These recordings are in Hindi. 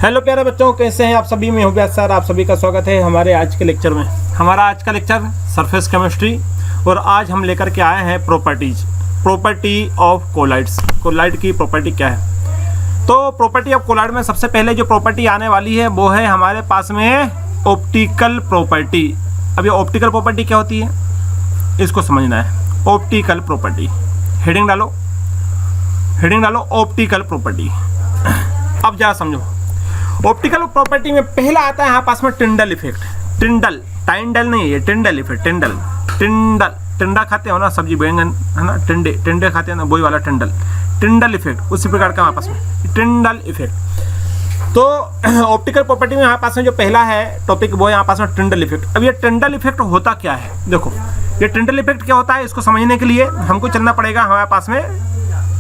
हेलो प्यारे बच्चों, कैसे हैं आप सभी। मैं हूं व्यास सर, आप सभी का स्वागत है हमारे आज के लेक्चर में। हमारा आज का लेक्चर सरफेस केमिस्ट्री, और आज हम लेकर के आए हैं प्रॉपर्टी ऑफ कोलाइड्स। कोलाइड की प्रॉपर्टी क्या है। तो प्रॉपर्टी ऑफ कोलाइड में सबसे पहले जो प्रॉपर्टी आने वाली है वो है हमारे पास में ऑप्टिकल प्रॉपर्टी। अब ये ऑप्टिकल प्रॉपर्टी क्या होती है इसको समझना है। ऑप्टिकल प्रॉपर्टी, हेडिंग डालो ऑप्टिकल प्रॉपर्टी। अब जरा समझो, ऑप्टिकल प्रॉपर्टी में पहला आता है यहाँ पास में टिंडल इफेक्ट। टाइंडल नहीं है, टिंडल इफेक्ट। टिंडा खाते हो ना, सब्जी बैंगन है ना, टिंडे खाते हैं ना, वही वाला टिंडल इफेक्ट। उसी प्रकार का हमारे पास में टिंडल इफेक्ट। तो ऑप्टिकल प्रॉपर्टी में हमारे पास में जो पहला है टॉपिक वो है यहाँ पास में टिंडल इफेक्ट। अब ये टिंडल इफेक्ट होता क्या है, देखो ये टिंडल इफेक्ट क्या होता है, इसको समझने के लिए हमको चलना पड़ेगा हमारे पास में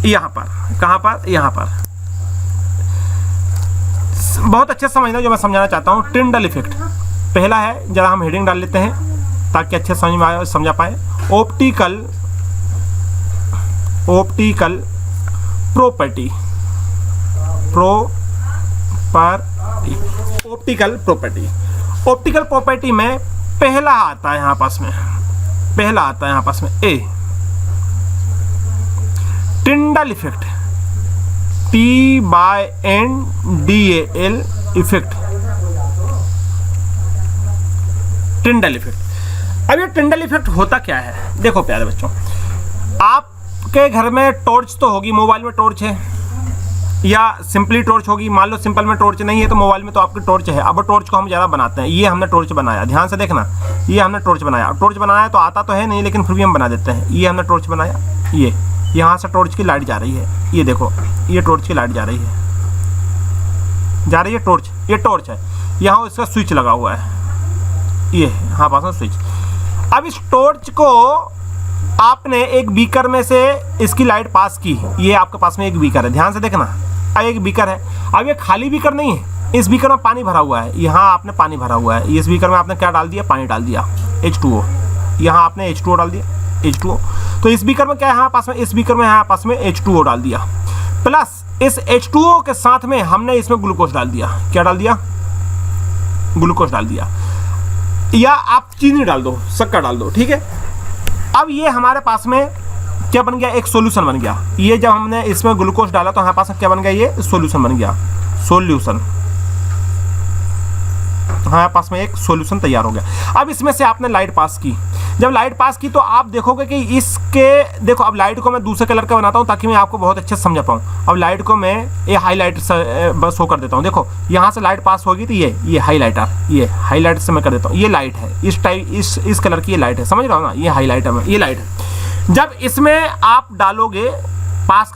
यहाँ पर। कहाँ पर? यहाँ पर। बहुत अच्छे से समझना जो मैं समझाना चाहता हूँ। टिंडल इफेक्ट पहला है, जरा हम हेडिंग डाल लेते हैं ताकि अच्छे समझा पाए। ऑप्टिकल प्रॉपर्टी, ऑप्टिकल प्रॉपर्टी में पहला आता है यहाँ पास में A, Tyndall effect. TNDAL effect, Tyndall effect. अब ये टिंडल इफेक्ट होता क्या है, देखो प्यारे बच्चों, आपके घर में टॉर्च तो होगी, मोबाइल में टॉर्च है या सिंपली टॉर्च होगी। मान लो सिंपल में टॉर्च नहीं है तो मोबाइल में तो आपकी टॉर्च है। अब टॉर्च को हम ज़्यादा बनाते हैं। ये हमने टॉर्च बनाया, ध्यान से देखना, ये हमने टॉर्च बनाया। टॉर्च बनाया तो आता तो है नहीं, लेकिन फिर भी हम बना देते हैं। ये हमने टॉर्च बनाया, ये यहाँ से टॉर्च की लाइट जा रही है, ये देखो ये टॉर्च की लाइट जा रही है टॉर्च, ये टॉर्च है। यहाँ इसका स्विच लगा हुआ है, ये हाँ पास में स्विच। अब इस टॉर्च को आपने एक बीकर में से इसकी लाइट पास की। ये आपके पास में एक बीकर है, ध्यान से देखना, एक बीकर है। अब ये खाली बीकर नहीं है, इस बीकर में पानी भरा हुआ है। यहाँ आपने पानी भरा हुआ है, इस बीकर में आपने क्या डाल दिया, पानी डाल दिया, H2O। यहाँ आपने H2O डाल दिया, H2O। तो इस बीकर में क्या है हमारे पास में, इस बीकर में यहाँ पास में H2O डाल दिया, प्लस इस H2O के साथ में हमने इसमें ग्लूकोज डाल दिया। क्या डाल दिया? ग्लूकोज डाल दिया, या आप चीनी डाल दो, शक्कर डाल दो, ठीक है। अब ये हमारे पास में क्या बन गया, एक सॉल्यूशन बन गया। ये जब हमने इसमें ग्लूकोज डाला तो हमारे पास क्या बन गया, ये सॉल्यूशन बन गया, सॉल्यूशन। हमारे पास में एक सॉल्यूशन तैयार हो गया। अब इसमें से आपने लाइट पास की। जब लाइट पास की तो आप देखोगे कि इसके, देखो अब लाइट को मैं दूसरे कलर का बनाता हूँ ताकि मैं आपको बहुत अच्छे से समझा पाऊँ। अब लाइट को मैं ये हाईलाइट बस शो कर देता हूँ। देखो यहाँ से लाइट पास होगी तो ये हाईलाइटर, ये हाईलाइट से मैं कर देता हूँ। ये लाइट है, इस टाइप इस कलर की ये लाइट है, समझ रहे हो ना, ये हाईलाइटर में ये लाइट है। जब इसमें आप डालोगे, पास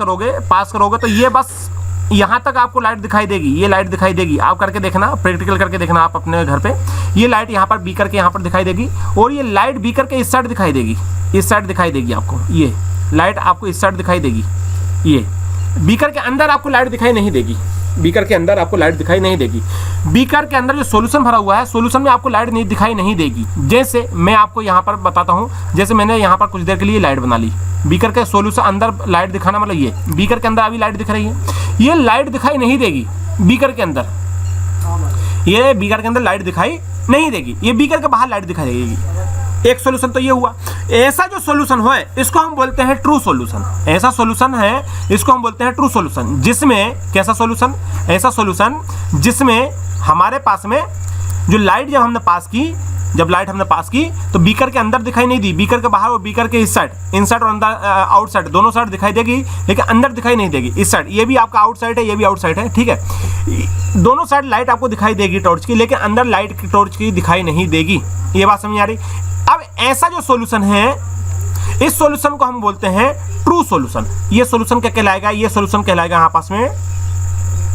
करोगे तो ये बस यहाँ तक आपको लाइट दिखाई देगी, ये लाइट दिखाई देगी। आप करके देखना, प्रैक्टिकल करके देखना आप अपने घर पे। ये लाइट यहाँ पर बीकर के यहाँ पर दिखाई देगी, और ये लाइट बीकर के इस साइड दिखाई देगी, इस साइड दिखाई देगी आपको। ये लाइट आपको इस साइड दिखाई देगी। ये बीकर के अंदर आपको लाइट दिखाई नहीं देगी, बीकर के अंदर आपको लाइट दिखाई नहीं देगी। बीकर के अंदर जो सॉल्यूशन भरा हुआ है, सॉल्यूशन में आपको लाइट नहीं दिखाई नहीं देगी। जैसे मैं आपको यहाँ पर बताता हूँ, जैसे मैंने यहाँ पर कुछ देर के लिए लाइट बना ली, बीकर के सॉल्यूशन अंदर लाइट दिखाना, मतलब ये बीकर के अंदर अभी लाइट दिख रही है, ये लाइट दिखाई नहीं देगी बीकर के अंदर, ये बीकर के अंदर लाइट दिखाई नहीं देगी, ये बीकर के बाहर लाइट दिखाई देगी। एक सॉल्यूशन तो ये हुआ। ऐसा जो सॉल्यूशन है इसको हम बोलते हैं ट्रू सॉल्यूशन। ऐसा सॉल्यूशन है इसको हम बोलते हैं ट्रू सॉल्यूशन, जिसमें कैसा सॉल्यूशन, ऐसा सॉल्यूशन जिसमें हमारे पास में जो लाइट जब हमने पास की तो बीकर के अंदर दिखाई नहीं दी, बीकर के बाहर और बीकर के इस साइड, इन साइड और अंदर आउटसाइड, दोनों साइड दिखाई देगी, लेकिन अंदर दिखाई नहीं देगी। इस साइड ये भी आपका आउटसाइड है, ये भी आउटसाइड है, ठीक है। दोनों साइड लाइट आपको दिखाई देगी टॉर्च की, लेकिन अंदर लाइट की टॉर्च की दिखाई नहीं देगी। ये बात समझ आ रही। अब ऐसा जो सॉल्यूशन है, इस सॉल्यूशन को हम बोलते हैं ट्रू सॉल्यूशन। ये सॉल्यूशन क्या कहलाएगा, ये सॉल्यूशन कहलाएगा यहाँ पास में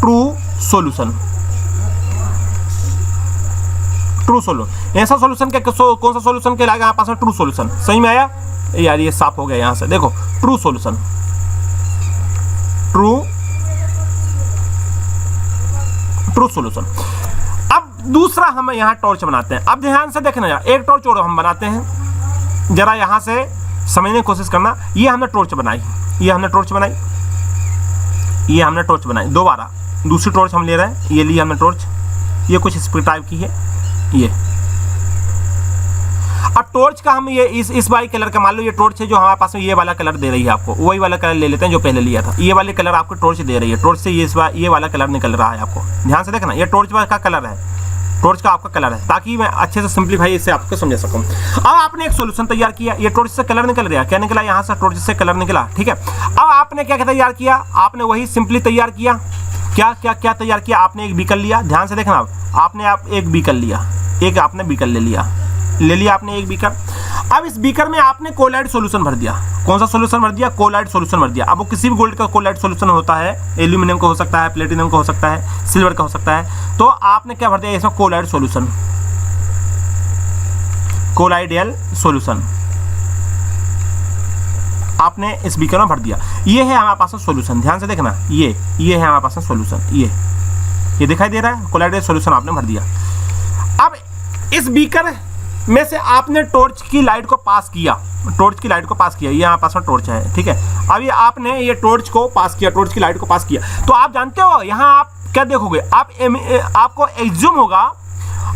ट्रू सॉल्यूशन। ट्रू सॉल्यूशन, ऐसा सॉल्यूशन कौन सा सॉल्यूशन कहलाएगा यहाँ पास में, ट्रू सॉल्यूशन। सही में आया यार, ये साफ हो गया यहाँ से, देखो ट्रू सॉल्यूशन, ट्रू सॉल्यूशन। अब दूसरा हम यहाँ टॉर्च बनाते हैं। अब ध्यान से देखना यार, एक टॉर्च और हम बनाते हैं, जरा यहाँ से समझने की कोशिश करना। ये हमने टॉर्च बनाई, ये हमने टॉर्च बनाई दोबारा दूसरी टॉर्च हम ले रहे हैं, ये ली हमने टॉर्च, ये कुछ इस टाइप की है ये। अब टॉर्च का हम ये इस वाली कलर का, मान लो ये टॉर्च है जो हमारे पास में ये वाला कलर दे रही है आपको, वही वाला कलर ले लेते हैं जो पहले लिया था। ये वाले कलर आपको टॉर्च दे रही है, टॉर्च से ये वाला कलर निकल रहा है आपको, ध्यान से देखना, ये टॉर्च का कलर है, टॉर्च का आपका कलर है, ताकि मैं अच्छे से सिंप्लीफाई इससे आपको समझ सकूं। अब आपने एक सॉल्यूशन तैयार किया, ये टॉर्च से कलर निकल रहा है, क्या निकला यहाँ से, टॉर्च से कलर निकला, ठीक है। अब आपने क्या तैयार किया, आपने वही सिंपली तैयार किया, क्या तैयार किया, आपने एक बीकर लिया, ध्यान से देखना, आपने एक बीकर लिया, एक आपने बीकर ले लिया आपने एक बीकर। अब इस बीकर में आपने कोलाइड सॉल्यूशन भर दिया, कौन सा सॉल्यूशन भर दिया, कोलाइड सॉल्यूशन भर दिया। अब वो किसी भी गोल्ड का कोलाइड सॉल्यूशन होता है, एल्यूमिनियम का हो सकता है, प्लेटिनम का हो सकता है, सिल्वर का हो सकता है, तो आपने क्या भर दिया इसमें, कोलाइड सॉल्यूशन, कोलाइडियल सॉल्यूशन आपने इस बीकर में भर दिया। ये है हमारे पास सॉल्यूशन, ध्यान से देखना, ये है हमारे पास सॉल्यूशन, ये दिखाई दे रहा है, कोलाइडियल सॉल्यूशन आपने भर दिया। अब इस बीकर में से आपने टॉर्च की लाइट को पास किया, ये हमारे पास में टॉर्च है, ठीक है। अब ये आपने ये टॉर्च को पास किया, टॉर्च की लाइट को पास किया, तो आप जानते हो यहाँ आप क्या देखोगे, आपको एज्यूम होगा,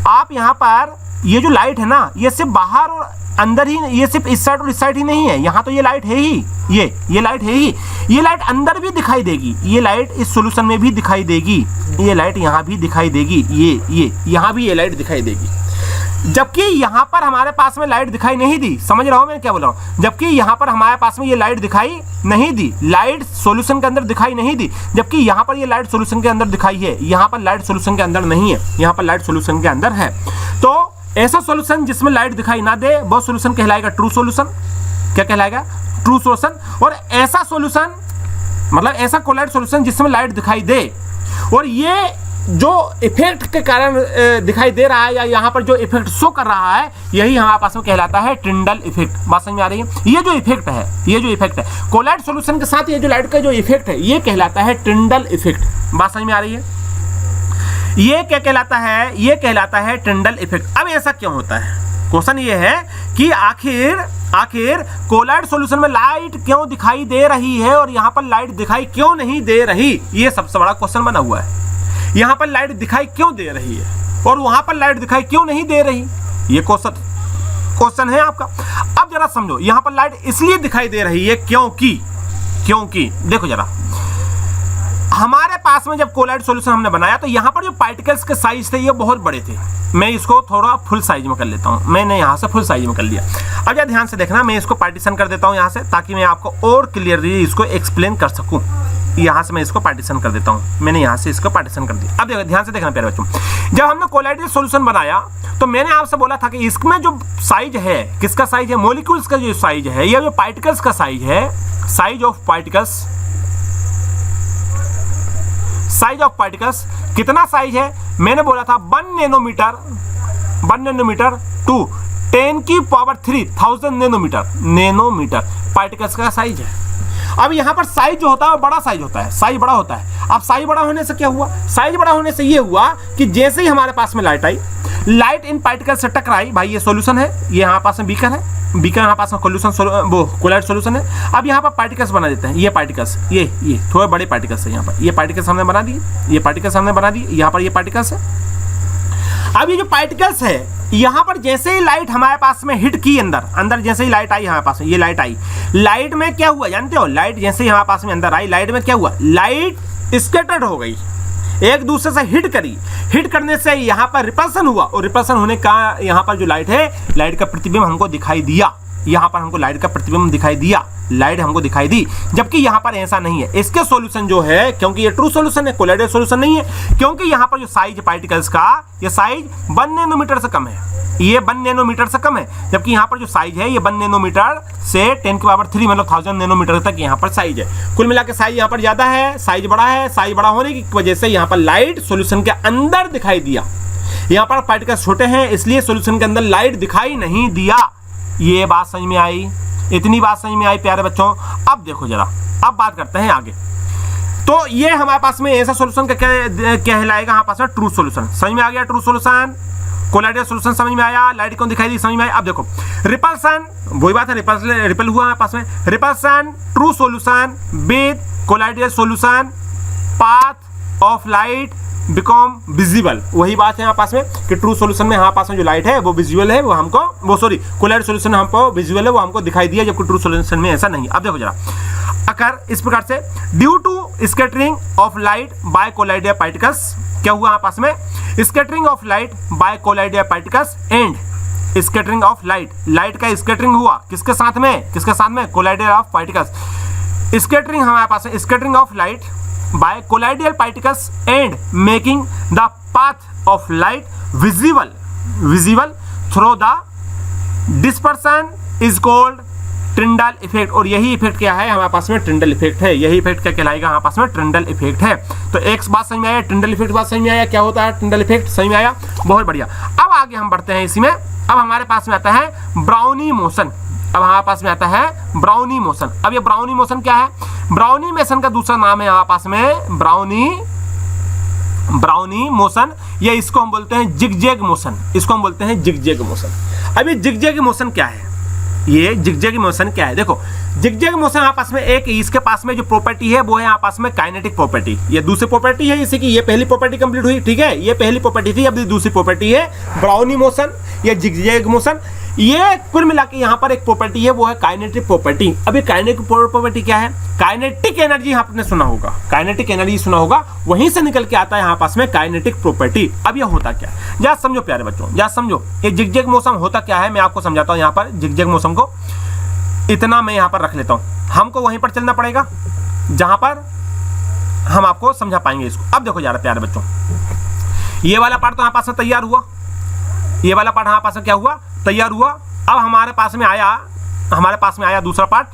आप यहाँ पर ये जो लाइट है ना, ये सिर्फ बाहर और अंदर ही, ये सिर्फ इस साइड और इस साइड ही नहीं है, यहाँ तो ये लाइट है ही, ये लाइट है ही, ये लाइट अंदर भी दिखाई देगी, ये लाइट इस सॉल्यूशन में भी दिखाई देगी, ये लाइट यहाँ भी दिखाई देगी, ये यहाँ भी ये लाइट दिखाई देगी। जबकि यहाँ पर हमारे पास में लाइट दिखाई नहीं दी, समझ रहा हो मैं क्या बोल रहा हूँ, जबकि यहाँ पर हमारे पास में ये लाइट दिखाई नहीं दी, लाइट सॉल्यूशन के अंदर दिखाई नहीं दी, जबकि यहाँ पर ये लाइट सॉल्यूशन के अंदर दिखाई है, यहाँ पर लाइट सॉल्यूशन के अंदर नहीं है, यहाँ पर लाइट सॉल्यूशन के अंदर है। तो ऐसा सॉल्यूशन जिसमें लाइट दिखाई ना दे वो सॉल्यूशन कहलाएगा ट्रू सॉल्यूशन, क्या कहलाएगा, ट्रू सॉल्यूशन। और ऐसा सॉल्यूशन मतलब ऐसा कोलाइड सॉल्यूशन जिसमें लाइट दिखाई दे और ये जो इफेक्ट के कारण दिखाई दे रहा है या यहाँ पर जो इफेक्ट शो कर रहा है, यही हमारे पास में कहलाता है टिंडल इफेक्ट। बात समझ में आ रही है, ये जो इफेक्ट है कोलाइड सॉल्यूशन के साथ, ये जो लाइट का जो इफेक्ट है ये कहलाता है टिंडल इफेक्ट। बात समझ में आ रही है, ये क्या कहलाता है, ये कहलाता है टिंडल इफेक्ट। अब ऐसा क्यों होता है, क्वेश्चन ये है कि आखिर कोलाइड सॉल्यूशन में लाइट क्यों दिखाई दे रही है और यहाँ पर लाइट दिखाई क्यों नहीं दे रही, ये सबसे बड़ा क्वेश्चन बना हुआ है। यहाँ पर लाइट दिखाई क्यों दे रही है और वहां पर लाइट दिखाई क्यों नहीं दे रही, ये क्वेश्चन है आपका। अब जरा समझो, यहाँ पर लाइट इसलिए दिखाई दे रही है क्योंकि देखो जरा, हमारे पास में जब कोलाइड सॉल्यूशन हमने बनाया तो यहाँ पर जो पार्टिकल्स के साइज थे ये बहुत बड़े थे। मैं इसको थोड़ा फुल साइज में कर लेता हूँ, मैंने यहाँ से फुल साइज में कर लिया। अब जरा ध्यान से देखना, मैं इसको पार्टीशन कर देता हूँ यहाँ से, ताकि मैं आपको और क्लियरली इसको एक्सप्लेन कर सकूँ। यहाँ से मैं इसको पार्टीशन कर देता हूँ, मैंने यहाँ से इसको पार्टीशन कर दिया। अब देखो ध्यान से देखना प्यारे बच्चों, जब हमने कोलाइडल सॉल्यूशन बनाया तो मैंने आपसे बोला था कि इसमें जो साइज है, किसका साइज है, मॉलिक्यूल्स का जो साइज है, या जो पार्टिकल्स का साइज है, साइज ऑफ पार्टिकल्स कितना साइज है, मैंने बोला था 1 नैनोमीटर टू 10⁻³ नैनोमीटर पार्टिकल्स का साइज है। अब यहाँ पर साइज जो होता है बड़ा साइज होता है, साइज बड़ा होता है। अब साइज बड़ा होने से क्या हुआ, साइज बड़ा होने से ये हुआ कि जैसे ही हमारे पास में light I, light in particle से टकराई, भाई ये सॉल्यूशन है, ये हमारे पास में बीकर है, बीकर हमारे पास में कोलाइड सॉल्यूशन है। अब यहाँ पर पार्टिकल्स बना देते हैं, ये पार्टिकल्स, ये थोड़े बड़े पार्टिकल्स है, यहाँ पर ये पार्टिकल्स हमने बना दिए, ये पार्टिकल्स हमने बना दिए, यहाँ पर ये पार्टिकल्स है। अब ये जो पार्टिकल्स है, यहाँ पर जैसे ही लाइट हमारे पास में हिट की अंदर जैसे ही लाइट आई हमारे पास में, ये लाइट आई, लाइट में क्या हुआ जानते हो, लाइट जैसे ही हमारे पास में अंदर आई, लाइट में क्या हुआ, लाइट स्कैटर्ड हो गई, एक दूसरे से हिट करी, हिट करने से यहाँ पर रिपल्सन हुआ, और रिपल्सन होने का यहाँ पर जो लाइट है, लाइट का प्रतिबिंब हमको दिखाई दिया, यहाँ पर हमको लाइट का प्रतिबिंब दिखाई दिया, लाइट हमको दिखाई दी। जबकि यहाँ पर ऐसा नहीं है, इसके सॉल्यूशन जो है, क्योंकि ये ट्रू सॉल्यूशन है, कोलाइडल सॉल्यूशन नहीं है, क्योंकि यहाँ पर जो साइज पार्टिकल्स का, ये साइज 1 नैनोमीटर से कम है, ये 1 नैनोमीटर से कम है, जबकि यहाँ पर जो साइज है ये 1 नैनोमीटर से 10⁻³ मतलब 1000 नैनोमीटर तक यहाँ पर साइज है। कुल मिला के साइज यहाँ पर ज्यादा है, साइज बड़ा है, साइज बड़ा होने की वजह से यहाँ पर लाइट सॉल्यूशन के अंदर दिखाई दिया। यहाँ पर पार्टिकल्स छोटे हैं इसलिए सॉल्यूशन के अंदर लाइट दिखाई नहीं दिया। ये बात समझ में आई, इतनी बात समझ में आई प्यारे बच्चों। अब देखो जरा, अब बात करते हैं आगे। तो ये हमारे पास में ऐसा सॉल्यूशन का कहलाएगा हमारे पास में ट्रू सॉल्यूशन। समझ में आ गया ट्रू सॉल्यूशन, कोलाइडल सॉल्यूशन समझ में आया, लाइट कौन दिखाई दी समझ में आया। अब देखो रिपल्सन, वही बात है, रिपल हुआ हमारे पास में, repulsion true solution with colloidal solution path of light become visible, वही बात है यहाँ पास में कि ट्रू सॉल्यूशन में यहाँ पास में जो लाइट है वो विजुअल है, वो हमको वो सॉरी कोलाइड सॉल्यूशन में हमको विजुअल है, वो हमको दिखाई दिया, जबकि ट्रू सॉल्यूशन में ऐसा नहीं। अब देखो जरा, अगर इस प्रकार से due to scattering of light by colloidal particles, क्या हुआ यहाँ पास में, scattering of light by colloidal particles and scattering of light, light का स्कैटरिंग हुआ किसके साथ में, कोलाइडल ऑफ पार्टिकल्स, स्कैटरिंग हमारे पास है, scattering of light by colloidal particles and making the path of light visible through the dispersion is called Tyndall effect. और यही इफेक्ट क्या है हमारे पास में, ट्रिंडल इफेक्ट है। यही इफेक्ट क्या कहलाएगा हमारे पास में, ट्रिंडल इफेक्ट है। तो एक बात समझ में आया, ट्रिंडल इफेक्ट बात समझ में आया, क्या होता है ट्रिंडल इफेक्ट, समझ में आया, बहुत बढ़िया। अब आगे हम बढ़ते हैं इसी में। अब हमारे पास में आता है ब्राउनी मोशन, अब हमारे पास में आता है ब्राउनी मोशन। अब ये ब्राउनी मोशन क्या है, ब्राउनी मोशन का दूसरा नाम है हमारे पास में ब्राउनी मोशन, या इसको हम बोलते हैं जिगजैग मोशन, इसको हम बोलते हैं जिगजैग मोशन। अब ये जिगजैग मोशन क्या है, ये जिगजैग मोशन क्या है, देखो जिगजैग मोशन यहाँ पास में एक इसके पास में जो प्रॉपर्टी है वो है यहाँ पास में काइनेटिक प्रॉपर्टी, ये दूसरी प्रॉपर्टी है, जैसे कि ये पहली प्रॉपर्टी कंप्लीट हुई, ठीक है, ये पहली प्रॉपर्टी थी, अब दूसरी प्रॉपर्टी है ब्राउनी मोशन या जिगजैग मोशन। ये कुल मिला के यहाँ पर एक प्रॉपर्टी है, वो है काइनेटिक प्रॉपर्टी। अभी काइनेटिक प्रॉपर्टी क्या है, काइनेटिक एनर्जी यहाँ आपने सुना होगा, काइनेटिक एनर्जी सुना होगा, वहीं से निकल के आता है यहाँ पास में काइनेटिक प्रॉपर्टी। अब ये होता क्या है, जरा समझो प्यारे बच्चों, जरा समझो ये जिगजैग मोशन होता क्या है, मैं आपको समझाता हूँ। यहाँ पर जिगजैग मोशन को इतना मैं यहाँ पर रख लेता हूँ, हमको वहीं पर चलना पड़ेगा जहाँ पर हम आपको समझा पाएंगे इसको। अब देखो यार प्यारे बच्चों, ये वाला पार्ट तो यहाँ पास में तैयार हुआ, ये वाला पार्ट हमारे पास में क्या हुआ, तैयार हुआ। अब हमारे पास में आया दूसरा पार्ट।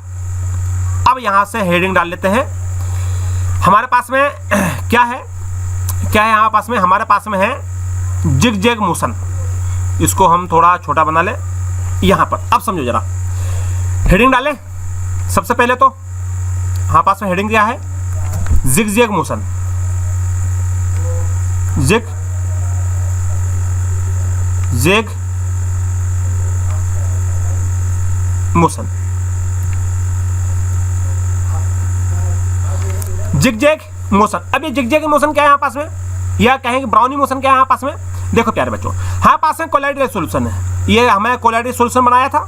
अब यहाँ से हेडिंग डाल लेते हैं। हमारे पास में क्या है हमारे पास में है जिगजैग मोशन, इसको हम थोड़ा छोटा बना ले यहाँ पर। अब समझो जरा, हेडिंग डालें सबसे पहले तो हमारे पास में हेडिंग क्या है, zigzag motion, zigzag motion, zigzag motion. अब ये जिगजैग मोशन क्या है यहाँ पास में, या कहेंगे ब्राउनी मोशन क्या है यहाँ पास में। देखो प्यारे बच्चों, हमारे पास में कोलाइडल सॉल्यूशन है, ये हमें कोलाइडल सॉल्यूशन बनाया था।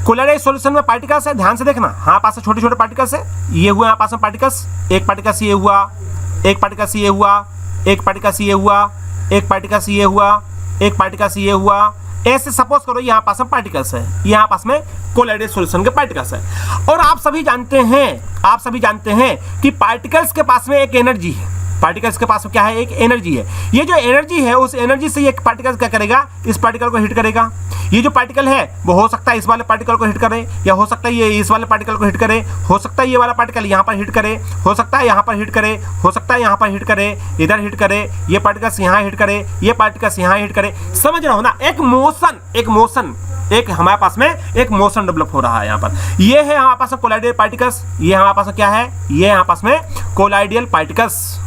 कोलाइडल सॉल्यूशन में पार्टिकल्स है, ध्यान से देखना, हमारे पास छोटे छोटे पार्टिकल्स है, ये हुए हमारे पास में पार्टिकल्स, एक पार्टिकल्स ये हुआ, एक पार्टिकल्स ये हुआ, एक पार्टिकल्स ये हुआ, एक पार्टिकल्स ये हुआ, एक पार्टिकल्स ये हुआ, ऐसे सपोज करो यहाँ पास में पार्टिकल्स है, यहाँ पास में कोलाइडल सॉल्यूशन के पार्टिकल्स है। और आप सभी जानते हैं कि पार्टिकल्स के पास में एक एनर्जी है, पार्टिकल्स के पास में क्या है, एक एनर्जी है। ये जो एनर्जी है उस एनर्जी से ये पार्टिकल क्या करेगा, इस पार्टिकल को हिट करेगा। ये जो पार्टिकल है वो हो सकता है इस वाले पार्टिकल को हिट करे, या हो सकता है ये इस वाले पार्टिकल को हिट करे, हो सकता है ये वाला पार्टिकल यहाँ पर हिट करे, हो सकता है यहाँ पर हिट करे, हो सकता है यहाँ पर हिट करे, इधर हिट करे, ये पार्टिकल्स यहाँ हिट करे, ये पार्टिकल्स यहाँ हिट करे। समझ रहे हो ना, एक हमारे पास में एक मोशन डेवलप हो रहा है यहाँ पर। ये है हमारे पास कोलाइडल पार्टिकल्स, ये हमारे पास क्या है, ये हमारे पास में कोलाइडल पार्टिकल्स,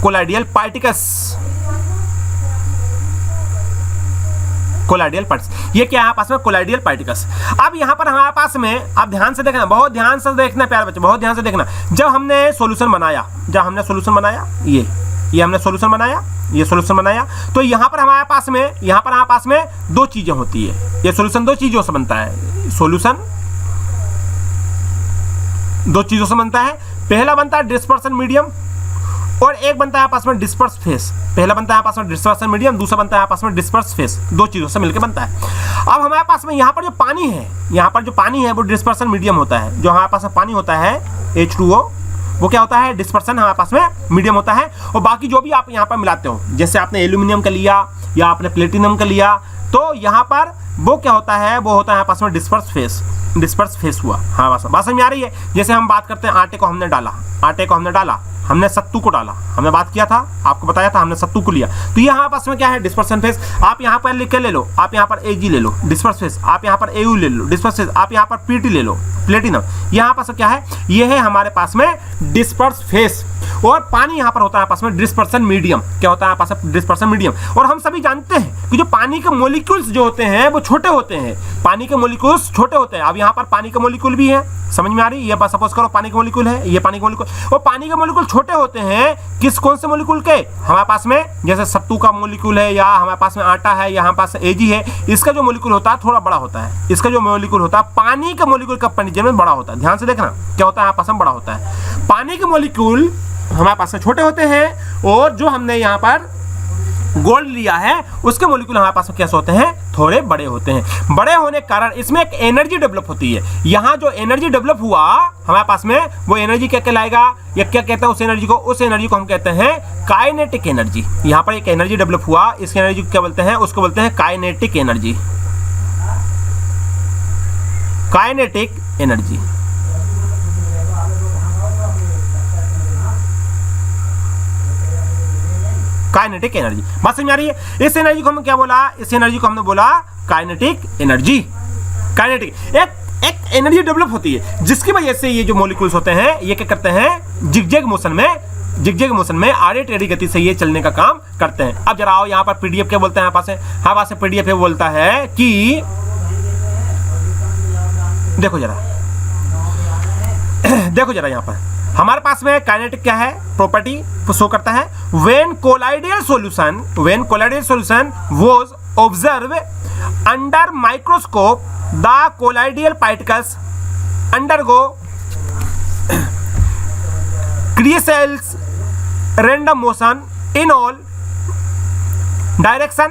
कोलाइडल पार्टिकल्स, ये क्या है पास में कोलाइडल पार्टिकल्स। अब यहाँ पर हमारे पास में, अब ध्यान से देखना, बहुत ध्यान से देखना प्यारे बच्चे, बहुत ध्यान से देखना। जब हमने सॉल्यूशन बनाया, हमने सॉल्यूशन बनाया, तो यहाँ पर हमारे पास में दो चीजें होती है। ये सॉल्यूशन दो चीजों से बनता है, पहला बनता है डिस्पर्सन मीडियम और एक बनता है आपस में डिस्पर्स फेस। पहला बनता है आपस में डिस्पर्सन मीडियम, दूसरा बनता है आपस में डिस्पर्स फेस, दो चीजों से मिलकर बनता है। अब हमारे पास में यहाँ पर जो पानी है वो डिस्पर्सन मीडियम होता है। जो हमारे पास में पानी होता है H2O, वो क्या होता है, डिस्पर्सन हमारे पास में मीडियम होता है। और बाकी जो भी आप यहाँ पर मिलाते हो, जैसे आपने एल्यूमिनियम का लिया या आपने प्लेटिनम का लिया, तो यहाँ पर वो क्या होता है, वो होता है आपस में डिस्पर्स फेस हुआ। हाँ बात समझ में आ रही है। जैसे हम बात करते हैं, आटे को हमने डाला, हमने सत्तू को डाला, हमने बात किया था, आपको बताया था, हमने सत्तू को लिया, तो यहाँ पास में क्या है, डिस्पर्सन फेस। आप यहाँ पर लिख के ले लो, आप यहाँ पर Ag ले लो, डिस्पर्स फेस, आप यहाँ पर Au ले लो, डिस्पर्स फेस, आप यहाँ पर Pt ले लो, प्लेटिनम। यहाँ पास क्या है, ये है हमारे पास में डिस्पर्स फेस। और पानी यहाँ पर होता है आपस में डिस्पर्सन मीडियम। क्या होता है आपस में डिस्पर्सन मीडियम। और हम सभी जानते हैं कि जो पानी के मॉलिक्यूल्स जो होते हैं वो छोटे होते हैं, पानी के मॉलिक्यूल्स छोटे होते हैं। अब यहाँ पर पानी का मॉलिक्यूल भी है, समझ में आ रही है? ये बस सपोज करो पानी का मॉलिक्यूल है, ये पानी का मॉलिक्यूल, वो पानी के मॉलिक्यूल छोटे होते हैं किस कौन से मॉलिक्यूल के? हमारे पास में जैसे सत्तू का मॉलिक्यूल है, या हमारे पास में आटा है, यहाँ पास एजी है, इसका जो मॉलिक्यूल होता है थोड़ा बड़ा होता है। इसका जो मॉलिक्यूल होता है, पानी का मॉलिक्यूल कंपैरिजन में बड़ा होता है। ध्यान से देखना क्या होता है, यहाँ पास में बड़ा होता है। पानी के मॉलिक्यूल हमारे पास में छोटे होते हैं, और जो हमने यहाँ पर गोल्ड लिया है उसके मॉलिक्यूल हमारे पास में कैसे होते हैं? थोड़े बड़े होते हैं। बड़े होने के कारण इसमें एक एनर्जी डेवलप होती है। यहाँ जो एनर्जी डेवलप हुआ हमारे पास में, वो एनर्जी क्या कहलाएगा, या क्या कहते हैं उस एनर्जी को? उस एनर्जी को हम कहते हैं काइनेटिक एनर्जी। यहाँ पर एक एनर्जी डेवलप हुआ, इस एनर्जी को क्या बोलते हैं? उसको बोलते हैं kinetic energy. Kinetic energy. Kinetic energy, बात समझ आ रही है? इस एनर्जी को हमने क्या बोला? इस एनर्जी को हमने बोला काइनेटिक एनर्जी। काइनेटिक एक एनर्जी डेवलप होती है जिसकी वजह से ये जो मॉलिक्यूल्स होते हैं ये क्या करते हैं? जिगजैग मोशन में आड़े टेढ़ी गति से ये चलने का काम करते हैं। अब जरा आओ यहाँ पर पीडीएफ क्या बोलते हैं? यहाँ पास है, हाँ पास पीडीएफ बोलता है कि देखो जरा यहाँ पर हमारे पास में काइनेटिक क्या है? प्रॉपर्टी शो करता है। When colloidal solution was observe under microscope the colloidal particles undergo ceaseless random motion in all direction